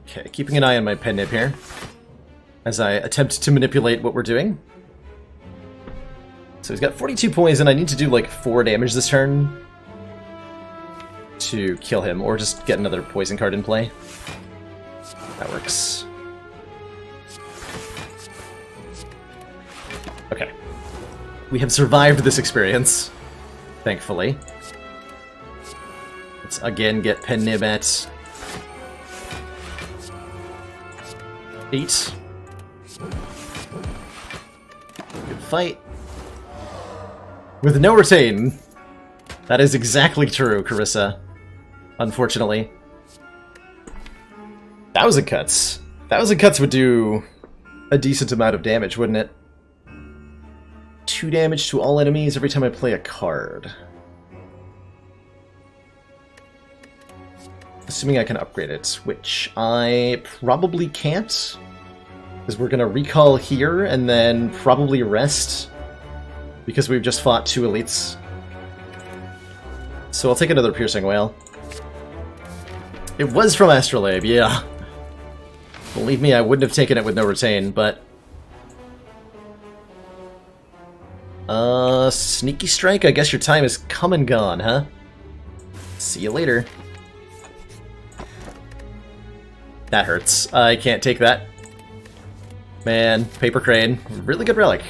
Okay, keeping an eye on my pen nib here as I attempt to manipulate what we're doing. So he's got 42 poison. I need to do like 4 damage this turn to kill him, or just get another poison card in play. That works. Okay. We have survived this experience, thankfully. Let's again get pen nib at 8. Good fight. With no retain. That is exactly true, Carissa. Unfortunately. Thousand Cuts. Thousand Cuts would do a decent amount of damage, wouldn't it? 2 damage to all enemies every time I play a card. Assuming I can upgrade it, which I probably can't. Because we're going to recall here and then probably rest. Because we've just fought 2 elites. So I'll take another Piercing Wail. It was from Astrolabe, yeah. Believe me, I wouldn't have taken it with no retain, but... Sneaky Strike? I guess your time is come and gone, huh? See you later. That hurts. I can't take that. Man, Paper Crane. Really good relic.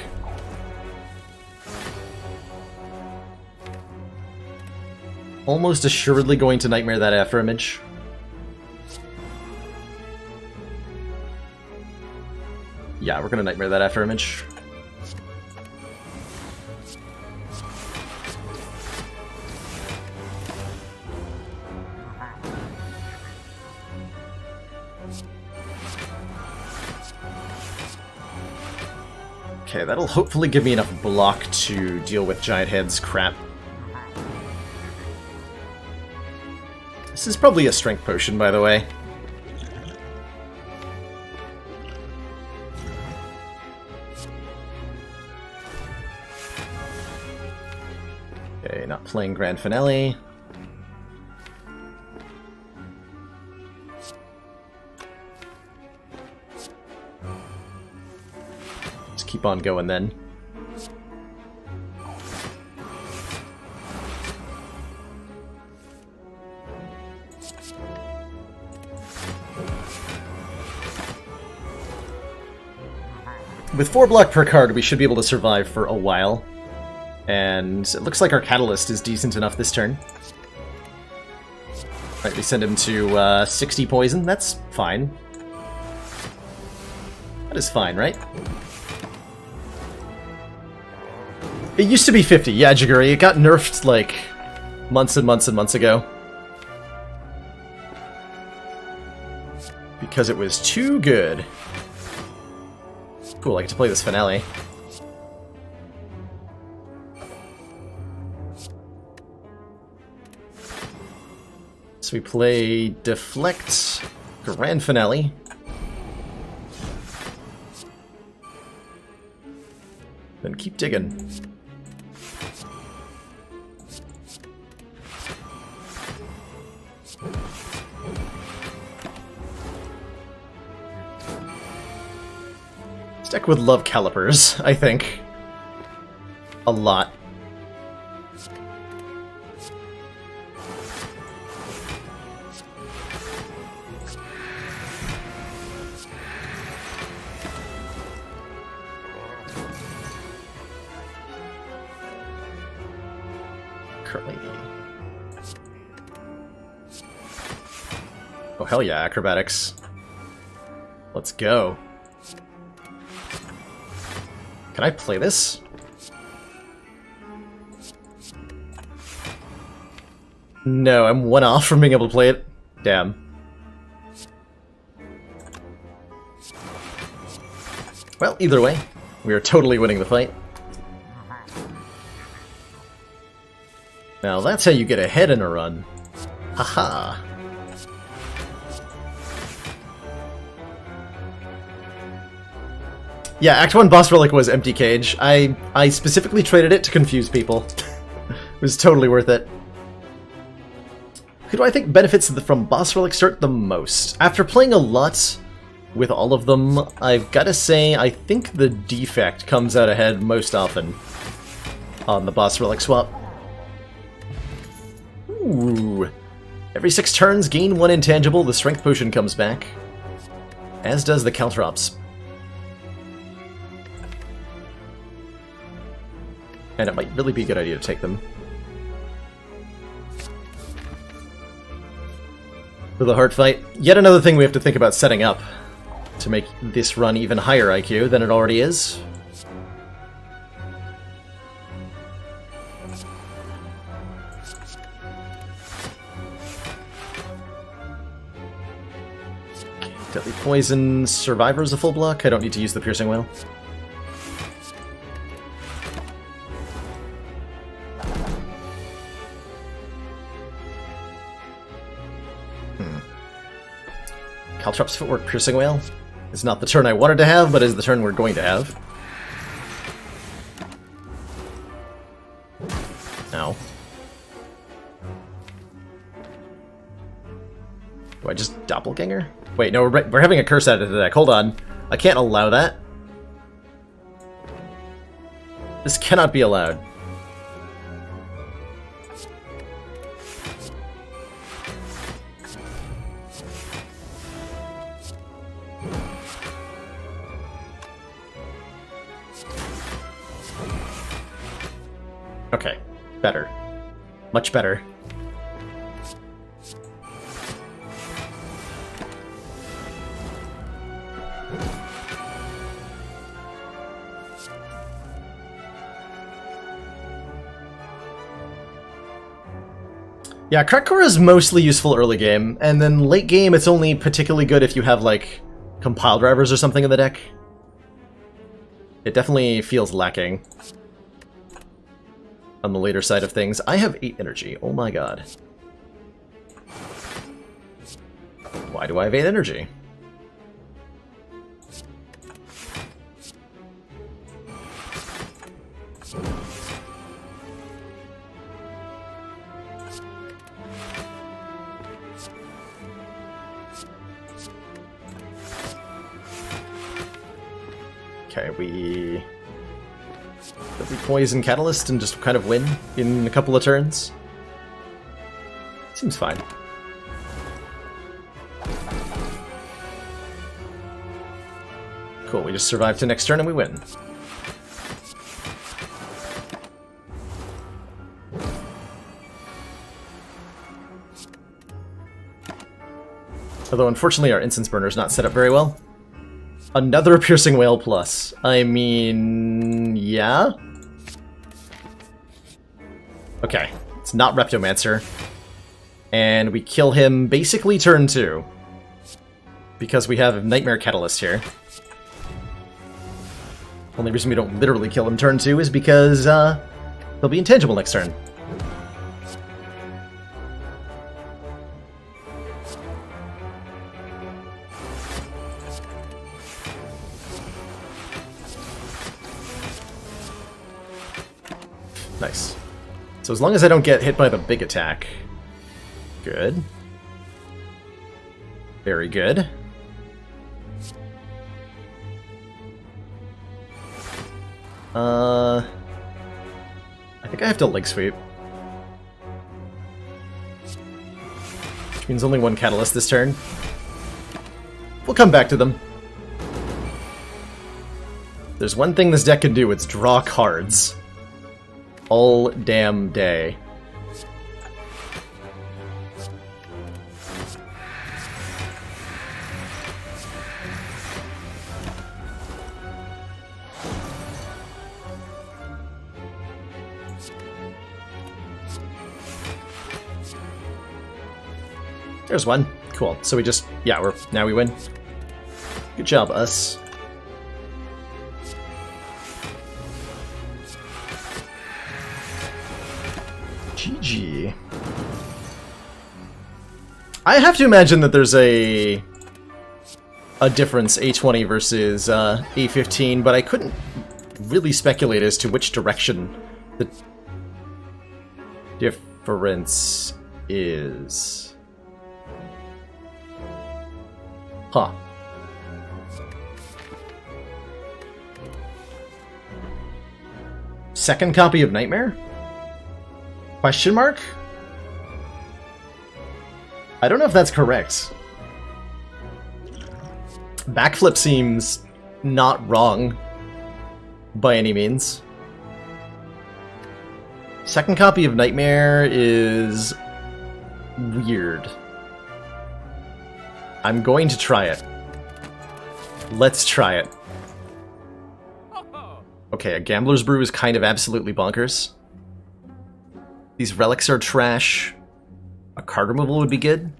Almost assuredly going to Nightmare that Afterimage. Yeah, we're gonna Nightmare that Afterimage. Okay, that'll hopefully give me enough block to deal with Giant Head's crap. This is probably a strength potion, by the way. Okay, not playing Grand Finale. Just keep on going then. With 4 block per card, we should be able to survive for a while. And it looks like our Catalyst is decent enough this turn. Right, we send him to 60 poison. That's fine. That is fine, right? It used to be 50, yeah, Jaguri. It got nerfed, like, months and months and months ago. Because it was too good. Cool, I get to play this finale. So we play Deflect, Grand Finale. Then keep digging. This deck would love Calipers, I think. A lot. Currently. Oh, hell yeah, acrobatics. Let's go. Can I play this? No, I'm 1 off from being able to play it. Damn. Well, either way, we are totally winning the fight. Now that's how you get ahead in a run. Haha. Yeah, Act 1 boss relic was Empty Cage. I specifically traded it to confuse people. It was totally worth it. Who do I think benefits from boss relic start the most? After playing a lot with all of them, I've got to say I think the defect comes out ahead most often on the boss relic swap. Ooh. Every 6 turns, gain 1 intangible, the strength potion comes back. As does the Caltrops. And it might really be a good idea to take them. For the heart fight, yet another thing we have to think about setting up to make this run even higher IQ than it already is. Deadly Poison, Survivor's a full block. I don't need to use the Piercing Wail. Caltrops Footwork Piercing Wail is not the turn I wanted to have, but is the turn we're going to have. Ow. Do I just Doppelganger? Wait, no, we're having a curse added to the deck. Hold on. I can't allow that. This cannot be allowed. Okay, better. Much better. Yeah, Crackcore is mostly useful early game, and then late game it's only particularly good if you have, like, compile drivers or something in the deck. It definitely feels lacking on the later side of things. I have 8 energy. Oh my god. Why do I have 8 energy? Okay, we poison Catalyst and just kind of win in a couple of turns. Seems fine. Cool, we just survive to next turn and we win. Although unfortunately our Incense Burner is not set up very well. Another Piercing Wail plus. I mean, yeah? Okay, it's not Reptomancer. And we kill him basically turn 2. Because we have Nightmare Catalyst here. Only reason we don't literally kill him turn 2 is because, he'll be intangible next turn. Nice. So as long as I don't get hit by the big attack. Good. Very good. I think I have to Leg Sweep. Which means only 1 Catalyst this turn. We'll come back to them. There's one thing this deck can do, it's draw cards. All damn day. There's one. Cool. So we just, yeah, now we win. Good job, us. GG. I have to imagine that there's a a difference, A20 versus A15, but I couldn't really speculate as to which direction the difference is. Huh. Second copy of Nightmare? Question mark? I don't know if that's correct. Backflip seems not wrong by any means. Second copy of Nightmare is weird. I'm going to try it. Let's try it. Okay, a Gambler's Brew is kind of absolutely bonkers. These relics are trash. A card removal would be good.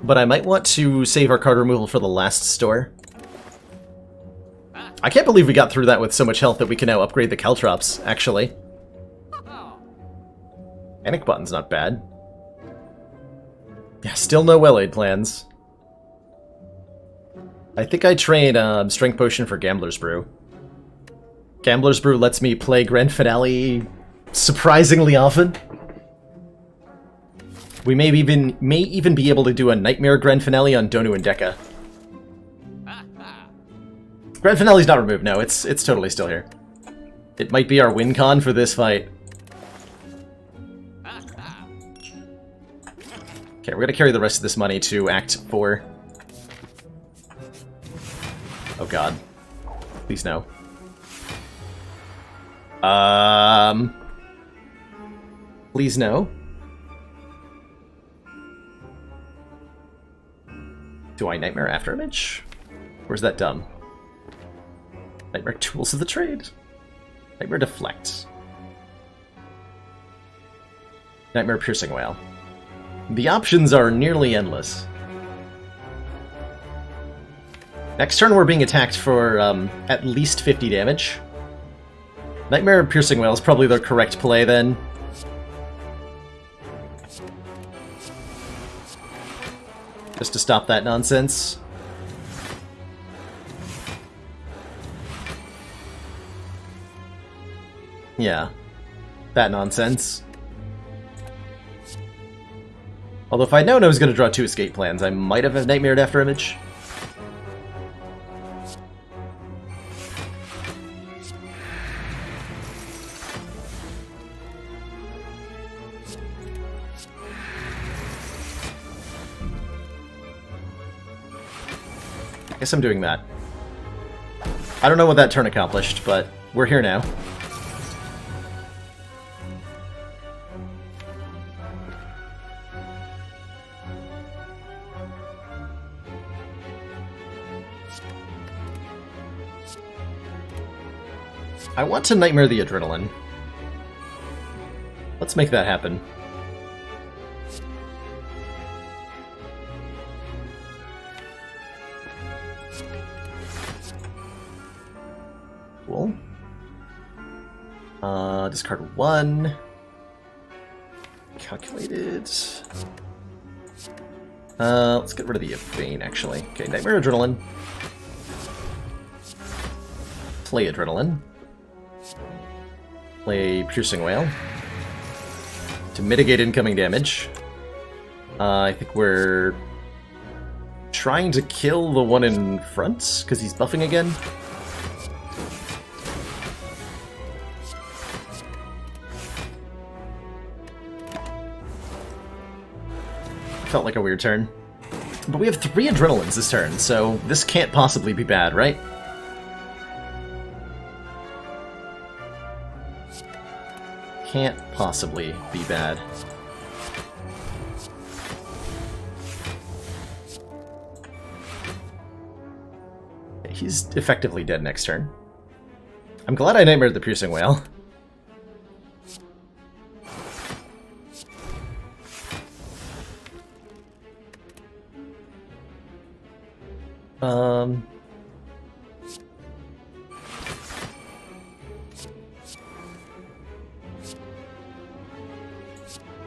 But I might want to save our card removal for the last store. I can't believe we got through that with so much health that we can now upgrade the Caltrops, actually. Panic Button's not bad. Yeah, still no Well-Aid plans. I think I trade Strength Potion for Gambler's Brew. Gambler's Brew lets me play Grand Finale surprisingly often. We may even be able to do a Nightmare Grand Finale on Donu and Deka. Grand Finale's not removed, no, it's totally still here. It might be our win con for this fight. Okay, we're gonna carry the rest of this money to Act 4. Oh god. Please no. Please no. Do I Nightmare Afterimage? Where's that done? Nightmare Tools of the Trade. Nightmare Deflect. Nightmare Piercing Wail. The options are nearly endless. Next turn we're being attacked for at least 50 damage. Nightmare Piercing Wail is probably the correct play then. Just to stop that nonsense. Yeah. That nonsense. Although if I'd known I was going to draw 2 escape plans, I might have Nightmared Afterimage. I guess I'm doing that. I don't know what that turn accomplished, but we're here now. I want to Nightmare the Adrenaline. Let's make that happen. Cool. Discard 1. Calculated. Let's get rid of the Bane, actually. Okay, Nightmare Adrenaline. Play Adrenaline. Play Piercing Wail. To mitigate incoming damage. I think we're trying to kill the one in front, because he's buffing again. Felt like a weird turn. But we have 3 Adrenalines this turn, so this can't possibly be bad, right? Can't possibly be bad. He's effectively dead next turn. I'm glad I Nightmared the Piercing Wail.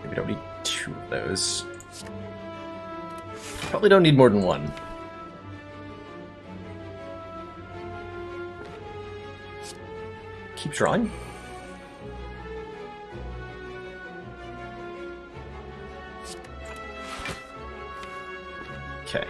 We don't need 2 of those. Probably don't need more than 1. keep drawing? Okay.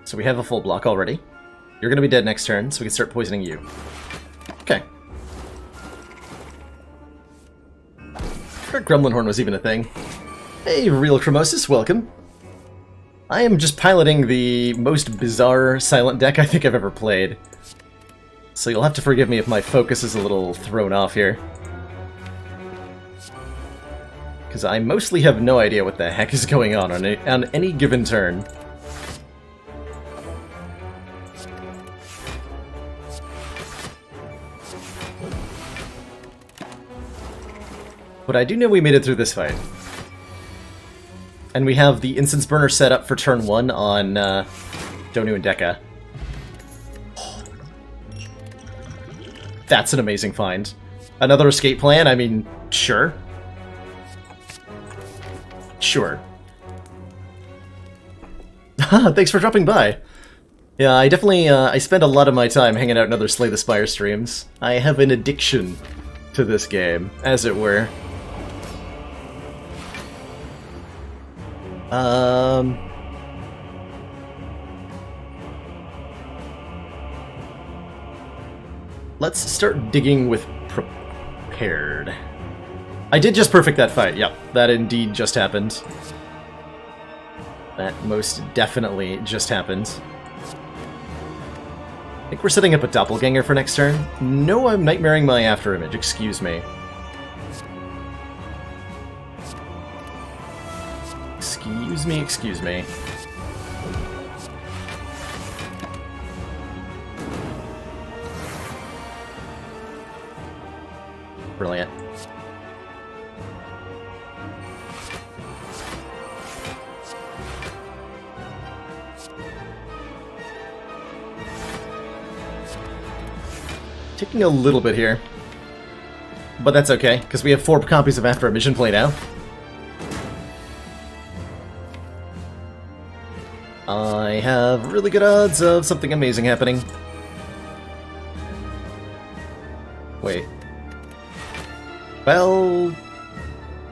So we have a full block already. You're gonna be dead next turn, so we can start poisoning you. Okay. I forgot Gremlin Horn was even a thing. Hey, Real Cremosis, welcome. I am just piloting the most bizarre silent deck I think I've ever played. So you'll have to forgive me if my focus is a little thrown off here. Because I mostly have no idea what the heck is going on any given turn. But I do know we made it through this fight. And we have the Instance Burner set up for turn 1 on Donu and Deka. That's an amazing find. Another escape plan? I mean, sure. Sure. Thanks for dropping by. Yeah, I definitely, I spend a lot of my time hanging out in other Slay the Spire streams. I have an addiction to this game, as it were. Let's start digging with prepared. I did just perfect that fight, yep. That indeed just happened. That most definitely just happened. I think we're setting up a doppelganger for next turn. No, I'm nightmaring my after image, excuse me. Excuse me, excuse me. Brilliant. Taking a little bit here. But that's okay, because we have 4 copies of After Emission played out. I have really good odds of something amazing happening. Wait. Well,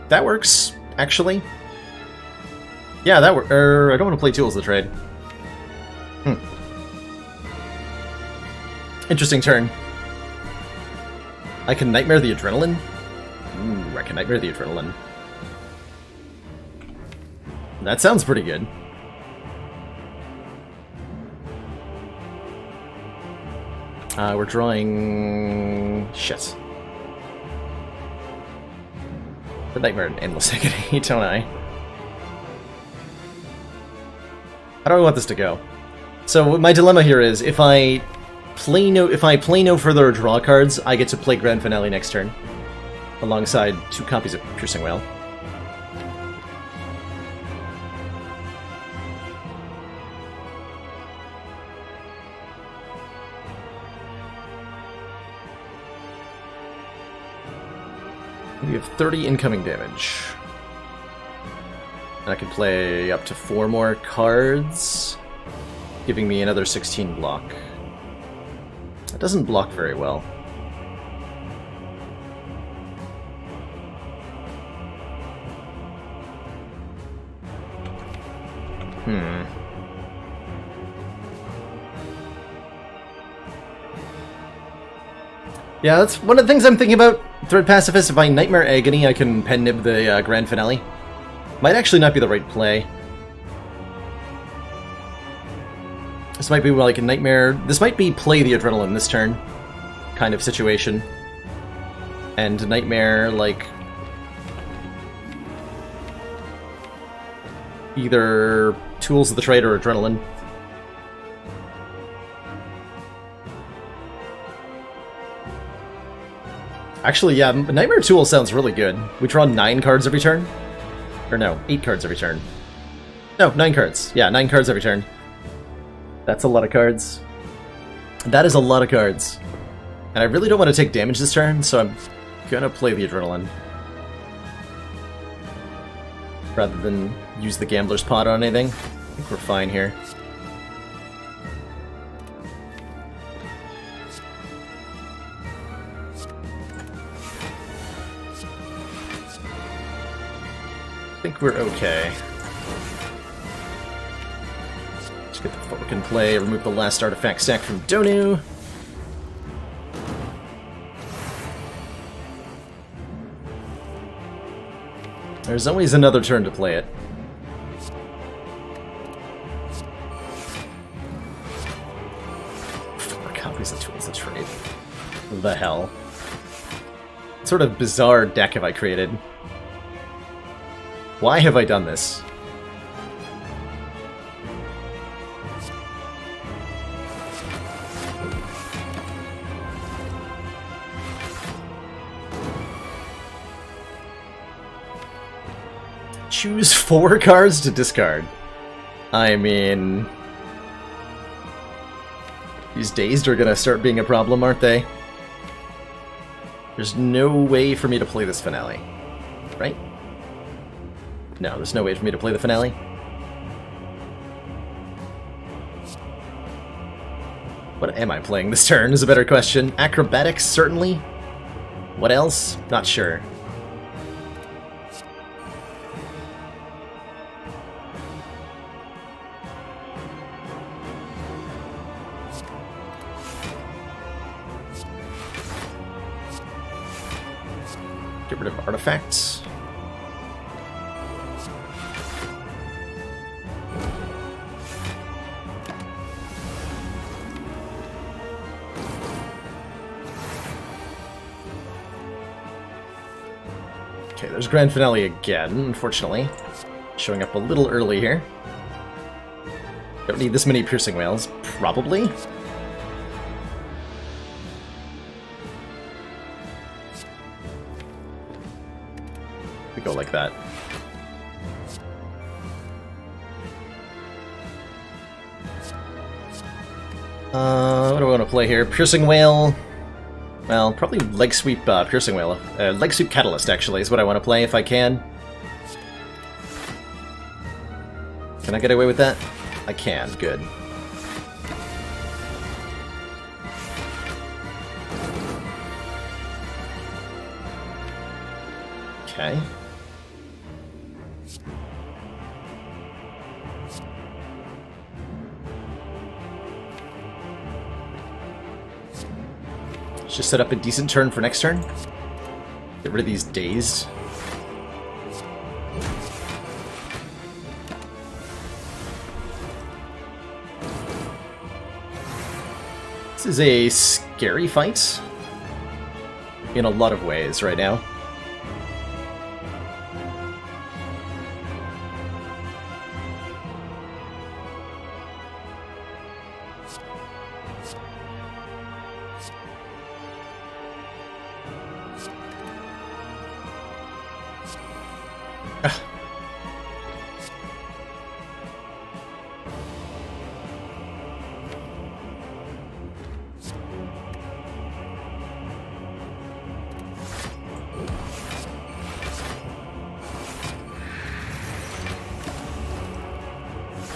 that works, actually. Yeah, that works. I don't want to play Tools of the Trade. Interesting turn. I can Nightmare the Adrenaline? Ooh, I can Nightmare the Adrenaline. That sounds pretty good. We're drawing... shit. The Nightmare and Endless Agony, don't I? How do I want this to go? So my dilemma here is, if I play no further draw cards, I get to play Grand Finale next turn, alongside 2 copies of Piercing Wail. We have 30 incoming damage. And I can play up to 4 more cards, giving me another 16 block. That doesn't block very well. Yeah, that's one of the things I'm thinking about. Thread Pacifist, if I Nightmare Agony, I can pen nib the Grand Finale. Might actually not be the right play. This might be like a Nightmare... This might be play the Adrenaline this turn kind of situation. And Nightmare, like... either Tools of the Trade or Adrenaline. Actually, yeah, Nightmare Tool sounds really good. We draw 9 cards every turn? Or no, 8 cards every turn. No, 9 cards. Yeah, 9 cards every turn. That's a lot of cards. That is a lot of cards. And I really don't want to take damage this turn, so I'm gonna play the Adrenaline. Rather than use the Gambler's Pot on anything. I think we're fine here. I think we're okay. Let's get the fork in play, remove the last artifact stack from Donu. There's always another turn to play it. 4 copies of Tools of Trade. The hell? What sort of bizarre deck have I created? Why have I done this? Choose 4 cards to discard. I mean... these Dazed are gonna start being a problem, aren't they? There's no way for me to play this Finale. Right? No, there's no way for me to play the Finale. What am I playing this turn is a better question. Acrobatics, certainly. What else? Not sure. Get rid of artifacts. Okay, there's Grand Finale again, unfortunately. Showing up a little early here. Don't need this many Piercing Whales, probably. We go like that. What do I want to play here? Piercing Whale. Well, probably Leg Sweep Piercing Whale. Leg Sweep Catalyst, actually, is what I want to play if I can. Can I get away with that? I can. Good. Okay. Let's just set up a decent turn for next turn. Get rid of these Dazed. This is a scary fight in a lot of ways right now.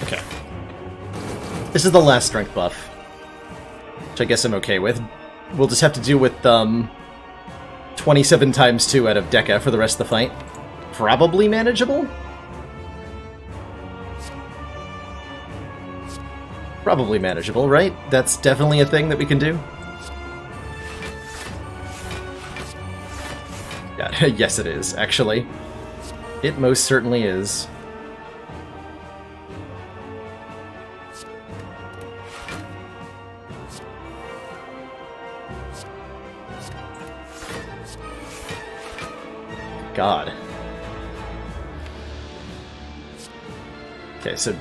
Okay. This is the last strength buff, which I guess I'm okay with. We'll just have to deal with 27 times 2 out of Deca for the rest of the fight. Probably manageable? Probably manageable, right? That's definitely a thing that we can do. Yeah, yes it is, actually. It most certainly is. God. Okay, so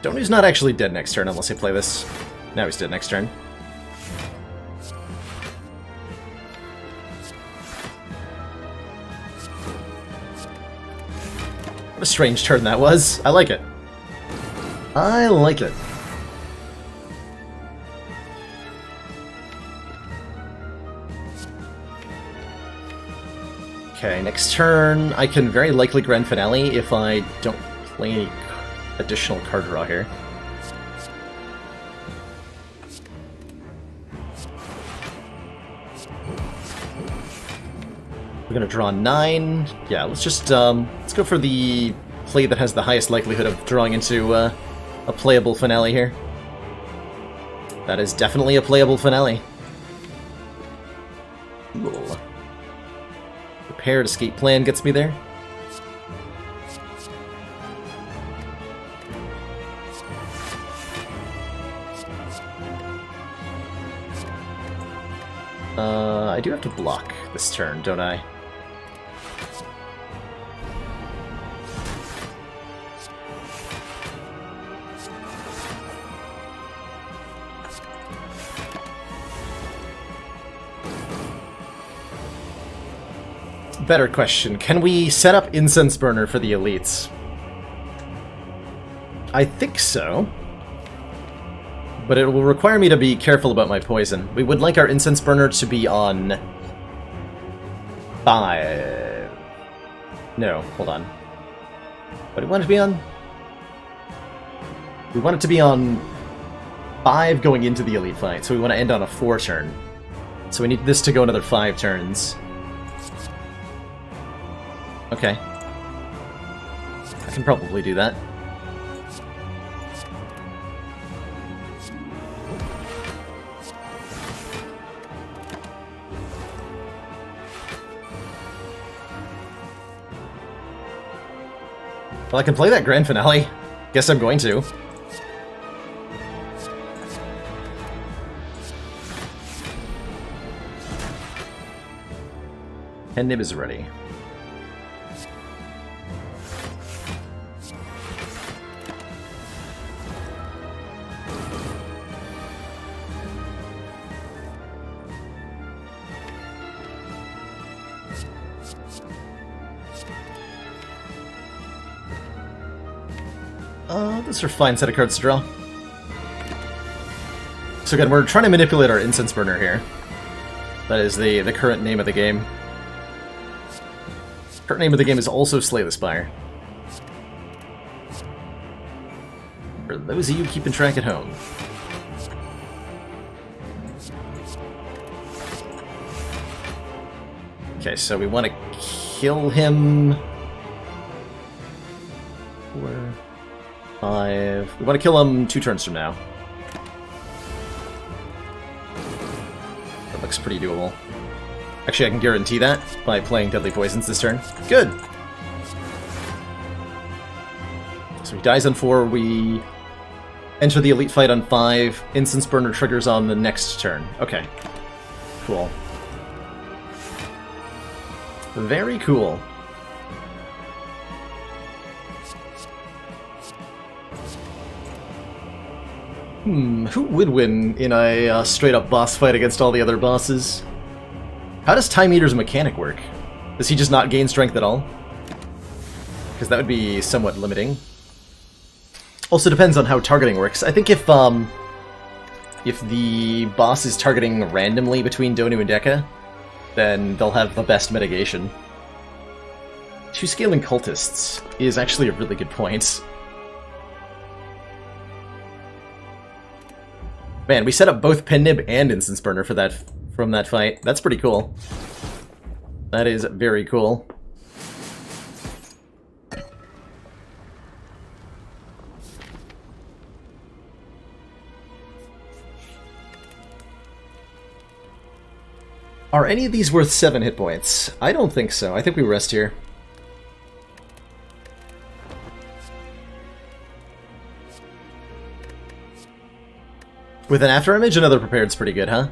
Donu's not actually dead next turn unless I play this. Now he's dead next turn. What a strange turn that was. I like it. I like it. Okay, next turn, I can very likely Grand Finale if I don't play any additional card draw here. We're gonna draw 9. Yeah, let's just, let's go for the play that has the highest likelihood of drawing into a playable finale here. That is definitely a playable finale. Cool. Prepared escape plan gets me there. I do have to block this turn, don't I? Better question. Can we set up Incense Burner for the elites? I think so. But it will require me to be careful about my poison. We would like our Incense Burner to be on 5. No, hold on. What do we want it to be on? We want it to be on 5 going into the elite fight, so we want to end on a 4 turn. So we need this to go another 5 turns. Okay. I can probably do that. Well, I can play that Grand Finale. Guess I'm going to. And Nib is ready. Those are a fine set of cards to draw. So again, we're trying to manipulate our Incense Burner here. That is the current name of the game. Current name of the game is also Slay the Spire. For those of you keeping track at home. Okay, so we want to kill him. 4, 5. We want to kill him 2 turns from now. That looks pretty doable. Actually, I can guarantee that by playing Deadly Poisons this turn. Good! So he dies on 4, we enter the elite fight on 5, Incense Burner triggers on the next turn. Okay. Cool. Very cool. Who would win in a straight-up boss fight against all the other bosses? How does Time Eater's mechanic work? Does he just not gain strength at all? Because that would be somewhat limiting. Also depends on how targeting works. I think if the boss is targeting randomly between Donu and Dekka, then they'll have the best mitigation. 2 scaling cultists is actually a really good point. Man, we set up both Pen Nib and Incense Burner for that from that fight. That's pretty cool. That is very cool. Are any of these worth 7 hit points? I don't think so. I think we rest here. With an after image, another prepared's pretty good, huh?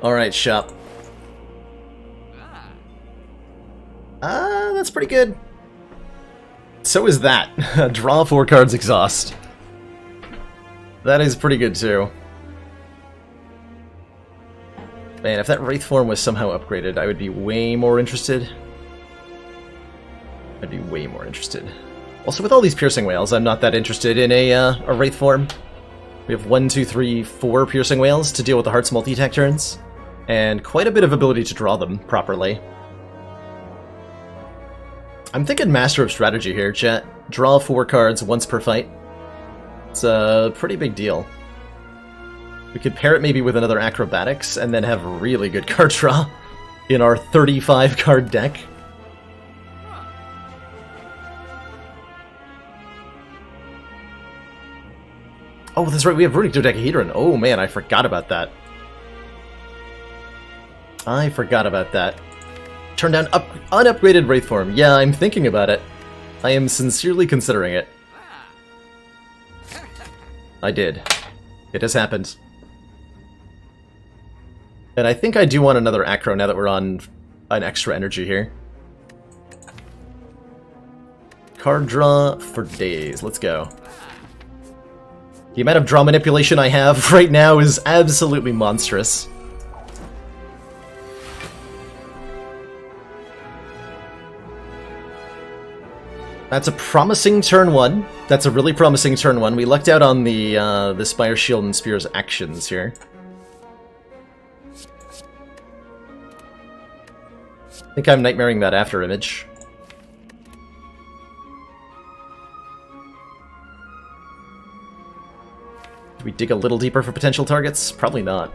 Alright, shop. That's pretty good. So is that. Draw 4 cards, exhaust. That is pretty good, too. Man, if that Wraith form was somehow upgraded, I would be way more interested. I'd be way more interested. Also, with all these Piercing Wails, I'm not that interested in a Wraith form. We have 1, 2, 3, 4 Piercing Wails to deal with the Heart's multi-attack turns, and quite a bit of ability to draw them properly. I'm thinking Master of Strategy here, chat. Draw 4 cards once per fight. It's a pretty big deal. We could pair it maybe with another Acrobatics, and then have really good card draw in our 35-card deck. Oh, that's right, we have Runic Dodecahedron. Oh man, I forgot about that. I forgot about that. Turn down unupgraded Wraith form. Yeah, I'm thinking about it. I am sincerely considering it. I did. It has happened. And I think I do want another Acro now that we're on an extra energy here. Card draw for days. Let's go. The amount of draw manipulation I have right now is absolutely monstrous. That's a promising turn 1. That's a really promising turn 1. We lucked out on the Spire, Shield, and Spear's actions here. I think I'm nightmaring that after image. Do we dig a little deeper for potential targets? Probably not.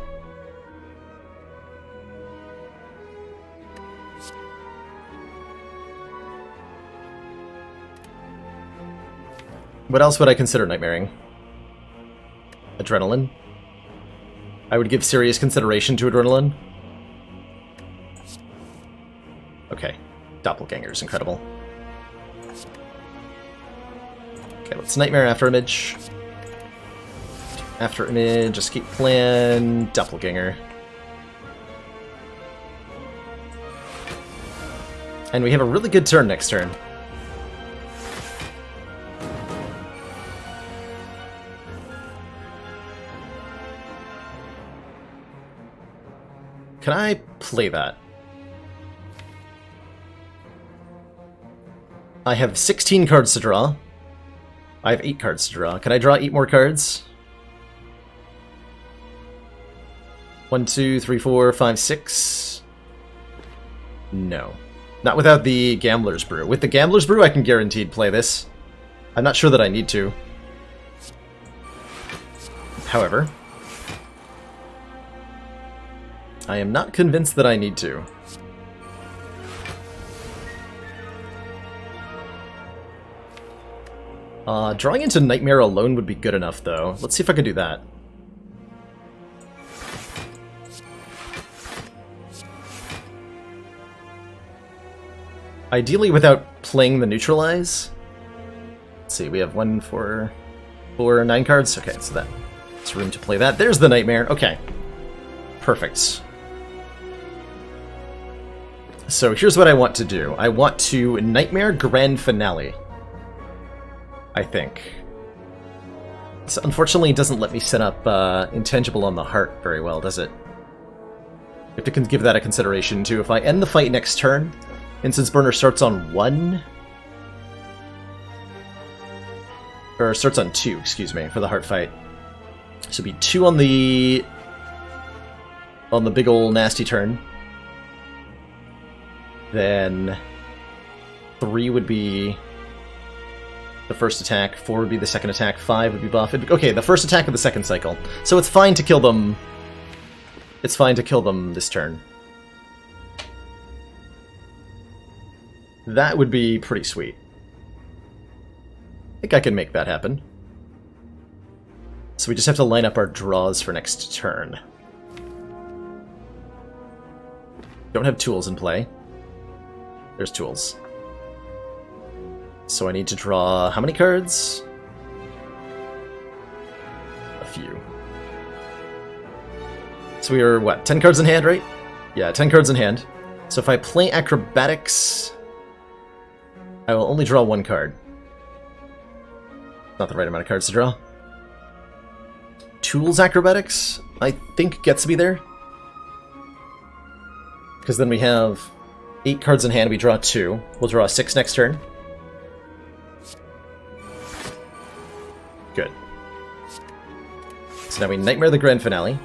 What else would I consider nightmaring? Adrenaline. I would give serious consideration to Adrenaline. Okay. Doppelganger's incredible. Okay, let's Nightmare after image. After image, Escape Plan, Doppelganger. And we have a really good turn next turn. Can I play that? I have 16 cards to draw. I have 8 cards to draw. Can I draw 8 more cards? 1, 2, 3, 4, 5, 6. No. Not without the Gambler's Brew. With the Gambler's Brew, I can guaranteed play this. I'm not sure that I need to. However, I am not convinced that I need to. Drawing into Nightmare alone would be good enough, though. Let's see if I can do that. Ideally without playing the Neutralize. Let's see, we have 1, 4, 9 cards. Okay, so that's room to play that. There's the Nightmare. Okay. Perfect. So here's what I want to do. I want to Nightmare Grand Finale. I think. So unfortunately, it doesn't let me set up Intangible on the Heart very well, does it? I have to give that a consideration, too. If I end the fight next turn, Incense Burner starts on 1... Or starts on 2, excuse me, for the Heart fight. So it'd be 2 on the big ol' nasty turn. Then 3 would be the first attack, 4 would be the second attack, 5 would be buff. Okay, the first attack of the second cycle. So it's fine to kill them. It's fine to kill them this turn. That would be pretty sweet. I think I can make that happen. So we just have to line up our draws for next turn. Don't have tools in play. There's tools. So I need to draw how many cards? A few. So we are, what, 10 cards in hand, right? Yeah, 10 cards in hand. So if I play Acrobatics, I will only draw 1 card. Not the right amount of cards to draw. Tools Acrobatics, I think, gets me there. Because then we have 8 cards in hand, we draw 2. We'll draw 6 next turn. Good. So now we Nightmare the Grand Finale.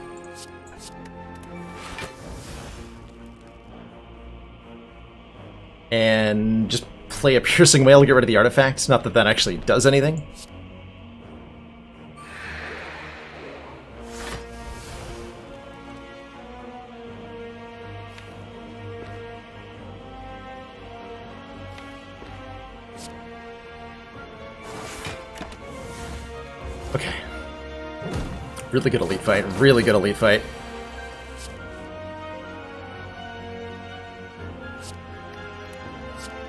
And just play a Piercing Wail to get rid of the artifacts. Not that that actually does anything. Okay. Really good elite fight. Really good elite fight.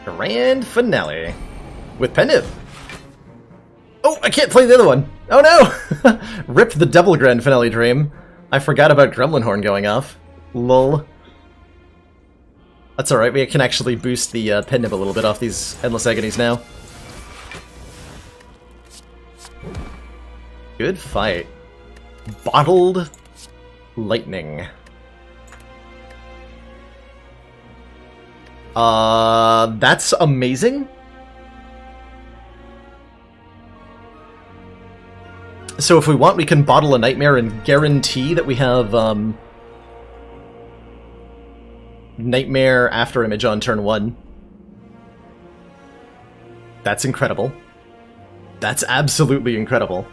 Grand Finale. With Pendiv. Oh, I can't play the other one. Oh no! Rip the double Grand Finale dream. I forgot about Gremlin Horn going off. Lol. That's alright, we can actually boost the Pendiv a little bit off these Endless Agonies now. Good fight. Bottled Lightning. That's amazing. So if we want, we can bottle a Nightmare and guarantee that we have, Nightmare After Image on turn 1. That's incredible. That's absolutely incredible.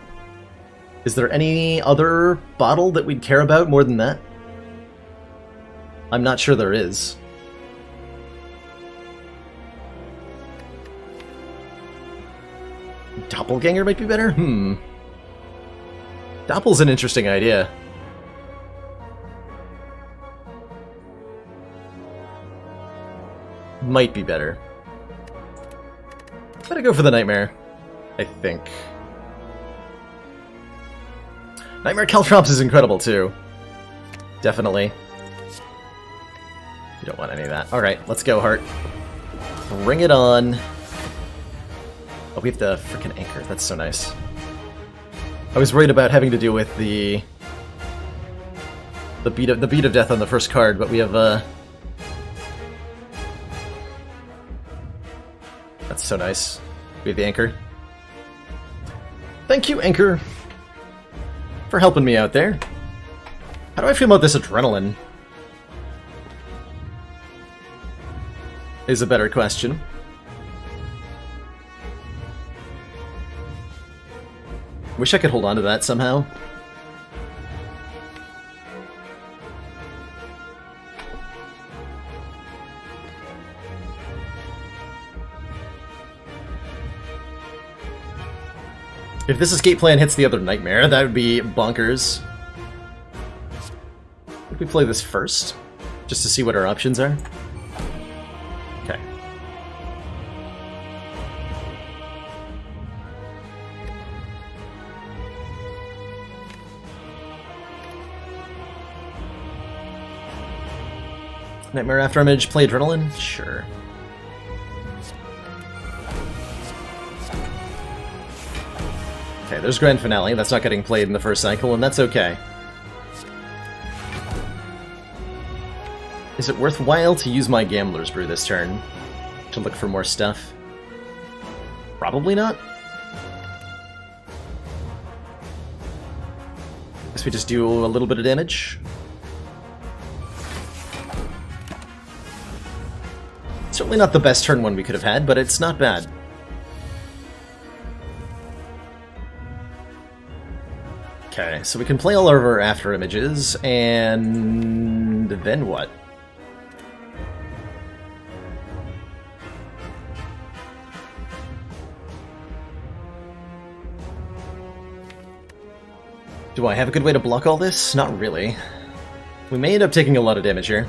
Is there any other bottle that we'd care about more than that? I'm not sure there is. Doppelganger might be better? Doppel's an interesting idea. Might be better. Better go for the Nightmare, I think. Nightmare Caltrops is incredible, too. Definitely. You don't want any of that. Alright, let's go, Heart. Bring it on. Oh, we have the freaking anchor. That's so nice. I was worried about having to deal with the beat of death on the first card, but we have that's so nice. We have the anchor. Thank you, anchor, for helping me out there. How do I feel about this adrenaline? Is a better question. Wish I could hold on to that somehow. If this escape plan hits the other Nightmare, that would be bonkers. Would we play this first? Just to see what our options are? Okay. Nightmare After Image, play Adrenaline? Sure. Okay, there's Grand Finale. That's not getting played in the first cycle, and that's okay. Is it worthwhile to use my Gambler's Brew this turn to look for more stuff? Probably not. Guess we just do a little bit of damage. Certainly not the best turn one we could have had, but it's not bad. Okay, so we can play all of our After Images, and then what? Do I have a good way to block all this? Not really. We may end up taking a lot of damage here.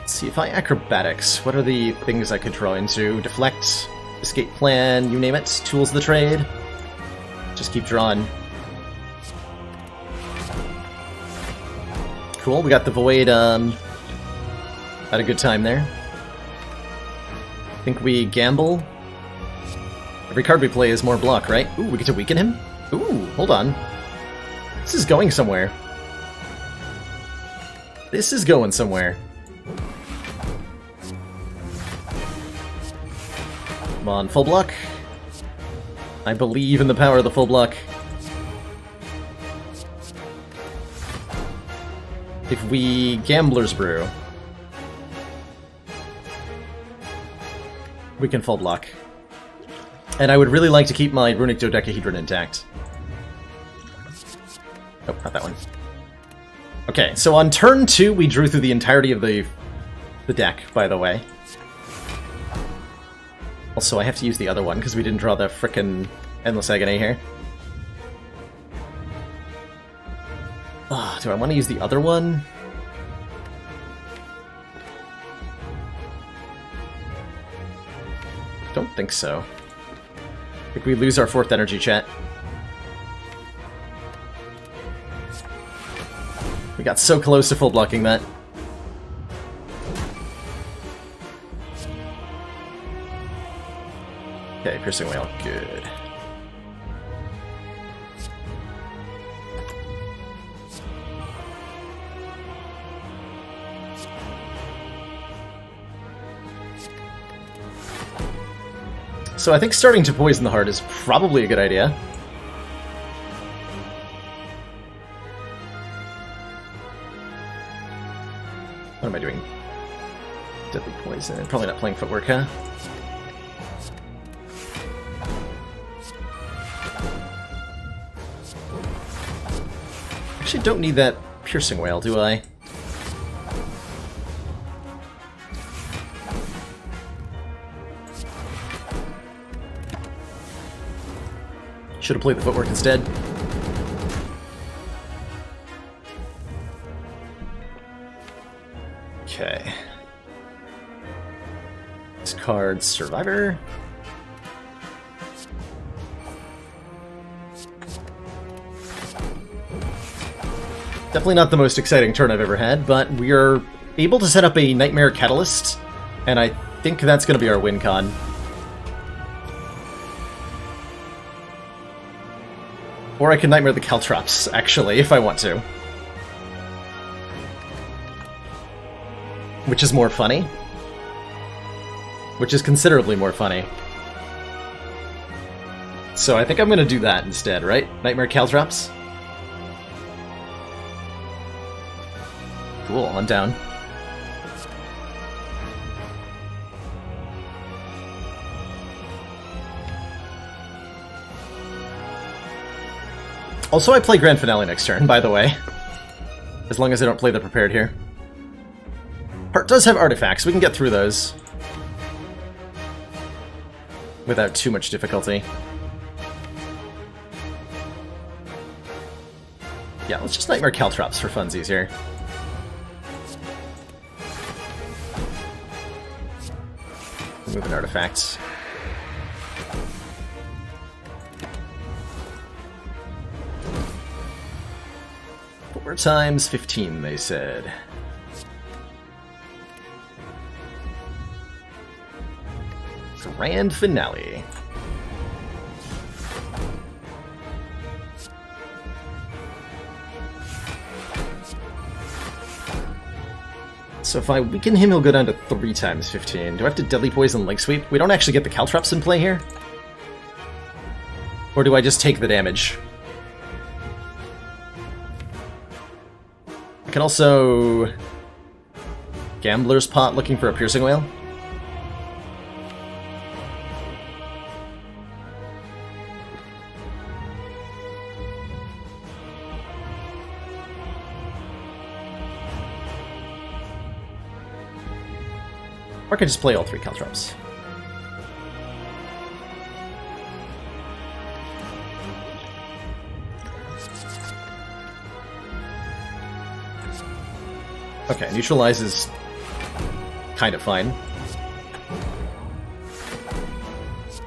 See, if I acrobatics, what are the things I could draw into? Deflect, escape plan, you name it, tools of the trade. Just keep drawing. Cool, we got the void, had a good time there. I think we gamble. Every card we play is more block, right? Ooh, we get to weaken him? Ooh, hold on. This is going somewhere. This is going somewhere. Come on, full block. I believe in the power of the full block. If we Gambler's Brew, we can full block. And I would really like to keep my Runic Dodecahedron intact. Oh, not that one. Okay, so on turn 2, we drew through the entirety of the deck, by the way. Also, I have to use the other one, because we didn't draw the frickin' Endless Agony here. Do I want to use the other one? Don't think so. I think we lose our 4th energy, chat. We got so close to full blocking that. Okay, Piercing Wail, good. So I think starting to poison the heart is probably a good idea. What am I doing? Deadly poison. Probably not playing footwork, huh? Actually don't need that Piercing Wail, do I? Should have played the footwork instead. Okay. This card's Survivor. Definitely not the most exciting turn I've ever had, but we are able to set up a Nightmare Catalyst, and I think that's going to be our win con. Or I can Nightmare the Caltrops, actually, if I want to. Which is more funny. Which is considerably more funny. So I think I'm going to do that instead, right? Nightmare Caltrops? Cool, I'm down. Also, I play Grand Finale next turn, by the way. As long as I don't play the prepared here. Heart does have artifacts, we can get through those. Without too much difficulty. Yeah, let's just Nightmare Caltrops for funsies here. Remove an artifact. Four times 15, they said. Grand Finale. So if I weaken him, he'll go down to 3 times 15. Do I have to Deadly Poison Leg Sweep? We don't actually get the Caltrops in play here? Or do I just take the damage? I can also... Gambler's Pot looking for a Piercing Wail? Or I could just play all 3 Caltrops. Okay, neutralize is kind of fine.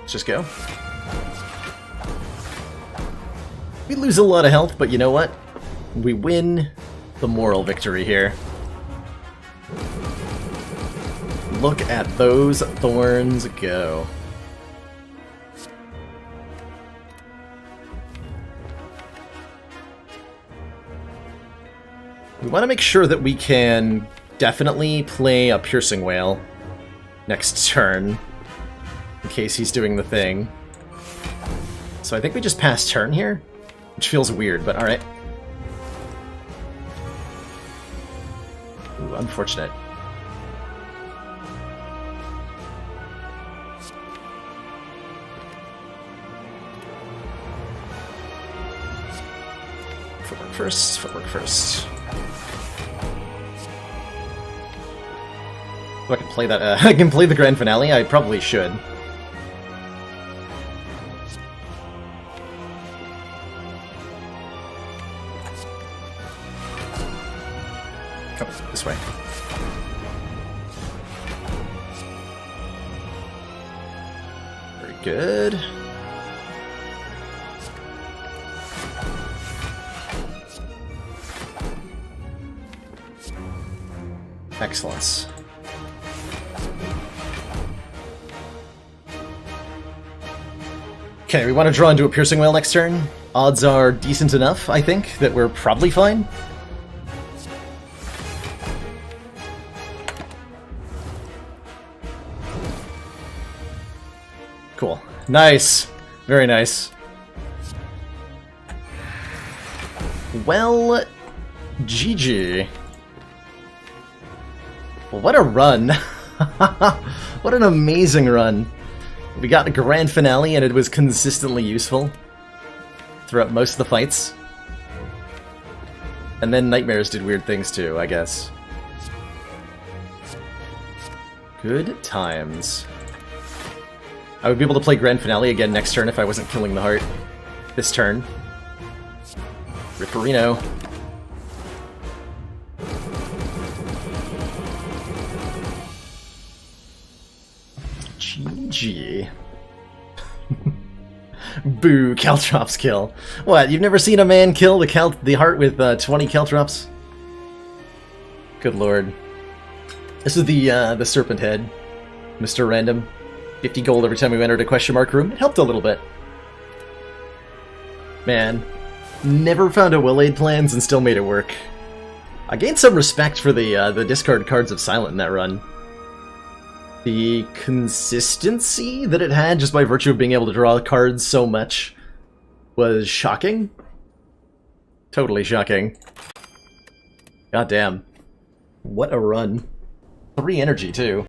Let's just go. We lose a lot of health, but you know what? We win the moral victory here. Look at those thorns go. We want to make sure that we can definitely play a Piercing Wail next turn, in case he's doing the thing. So I think we just pass turn here, which feels weird, but alright. Ooh, unfortunate. Footwork first, footwork first. Oh, I can play that, I can play the grand finale? I probably should. Come this way. Very good. Excellence. Okay, we want to draw into a Piercing Wail next turn. Odds are decent enough, I think, that we're probably fine. Cool. Nice. Very nice. Well, GG. What a run. What an amazing run. We got a grand finale and it was consistently useful throughout most of the fights. And then Nightmares did weird things too, I guess. Good times. I would be able to play grand finale again next turn if I wasn't killing the heart this turn. Ripperino. GG. Boo, Caltrops kill. What, you've never seen a man kill the heart with 20 Caltrops? Good lord. This is the Serpent Head, Mr. Random. 50 gold every time we entered a question mark room. It helped a little bit. Man, never found a Will Aid plans and still made it work. I gained some respect for the discard cards of Silent in that run. The consistency that it had just by virtue of being able to draw cards so much was shocking. Totally shocking. God damn. What a run. 3 energy, too.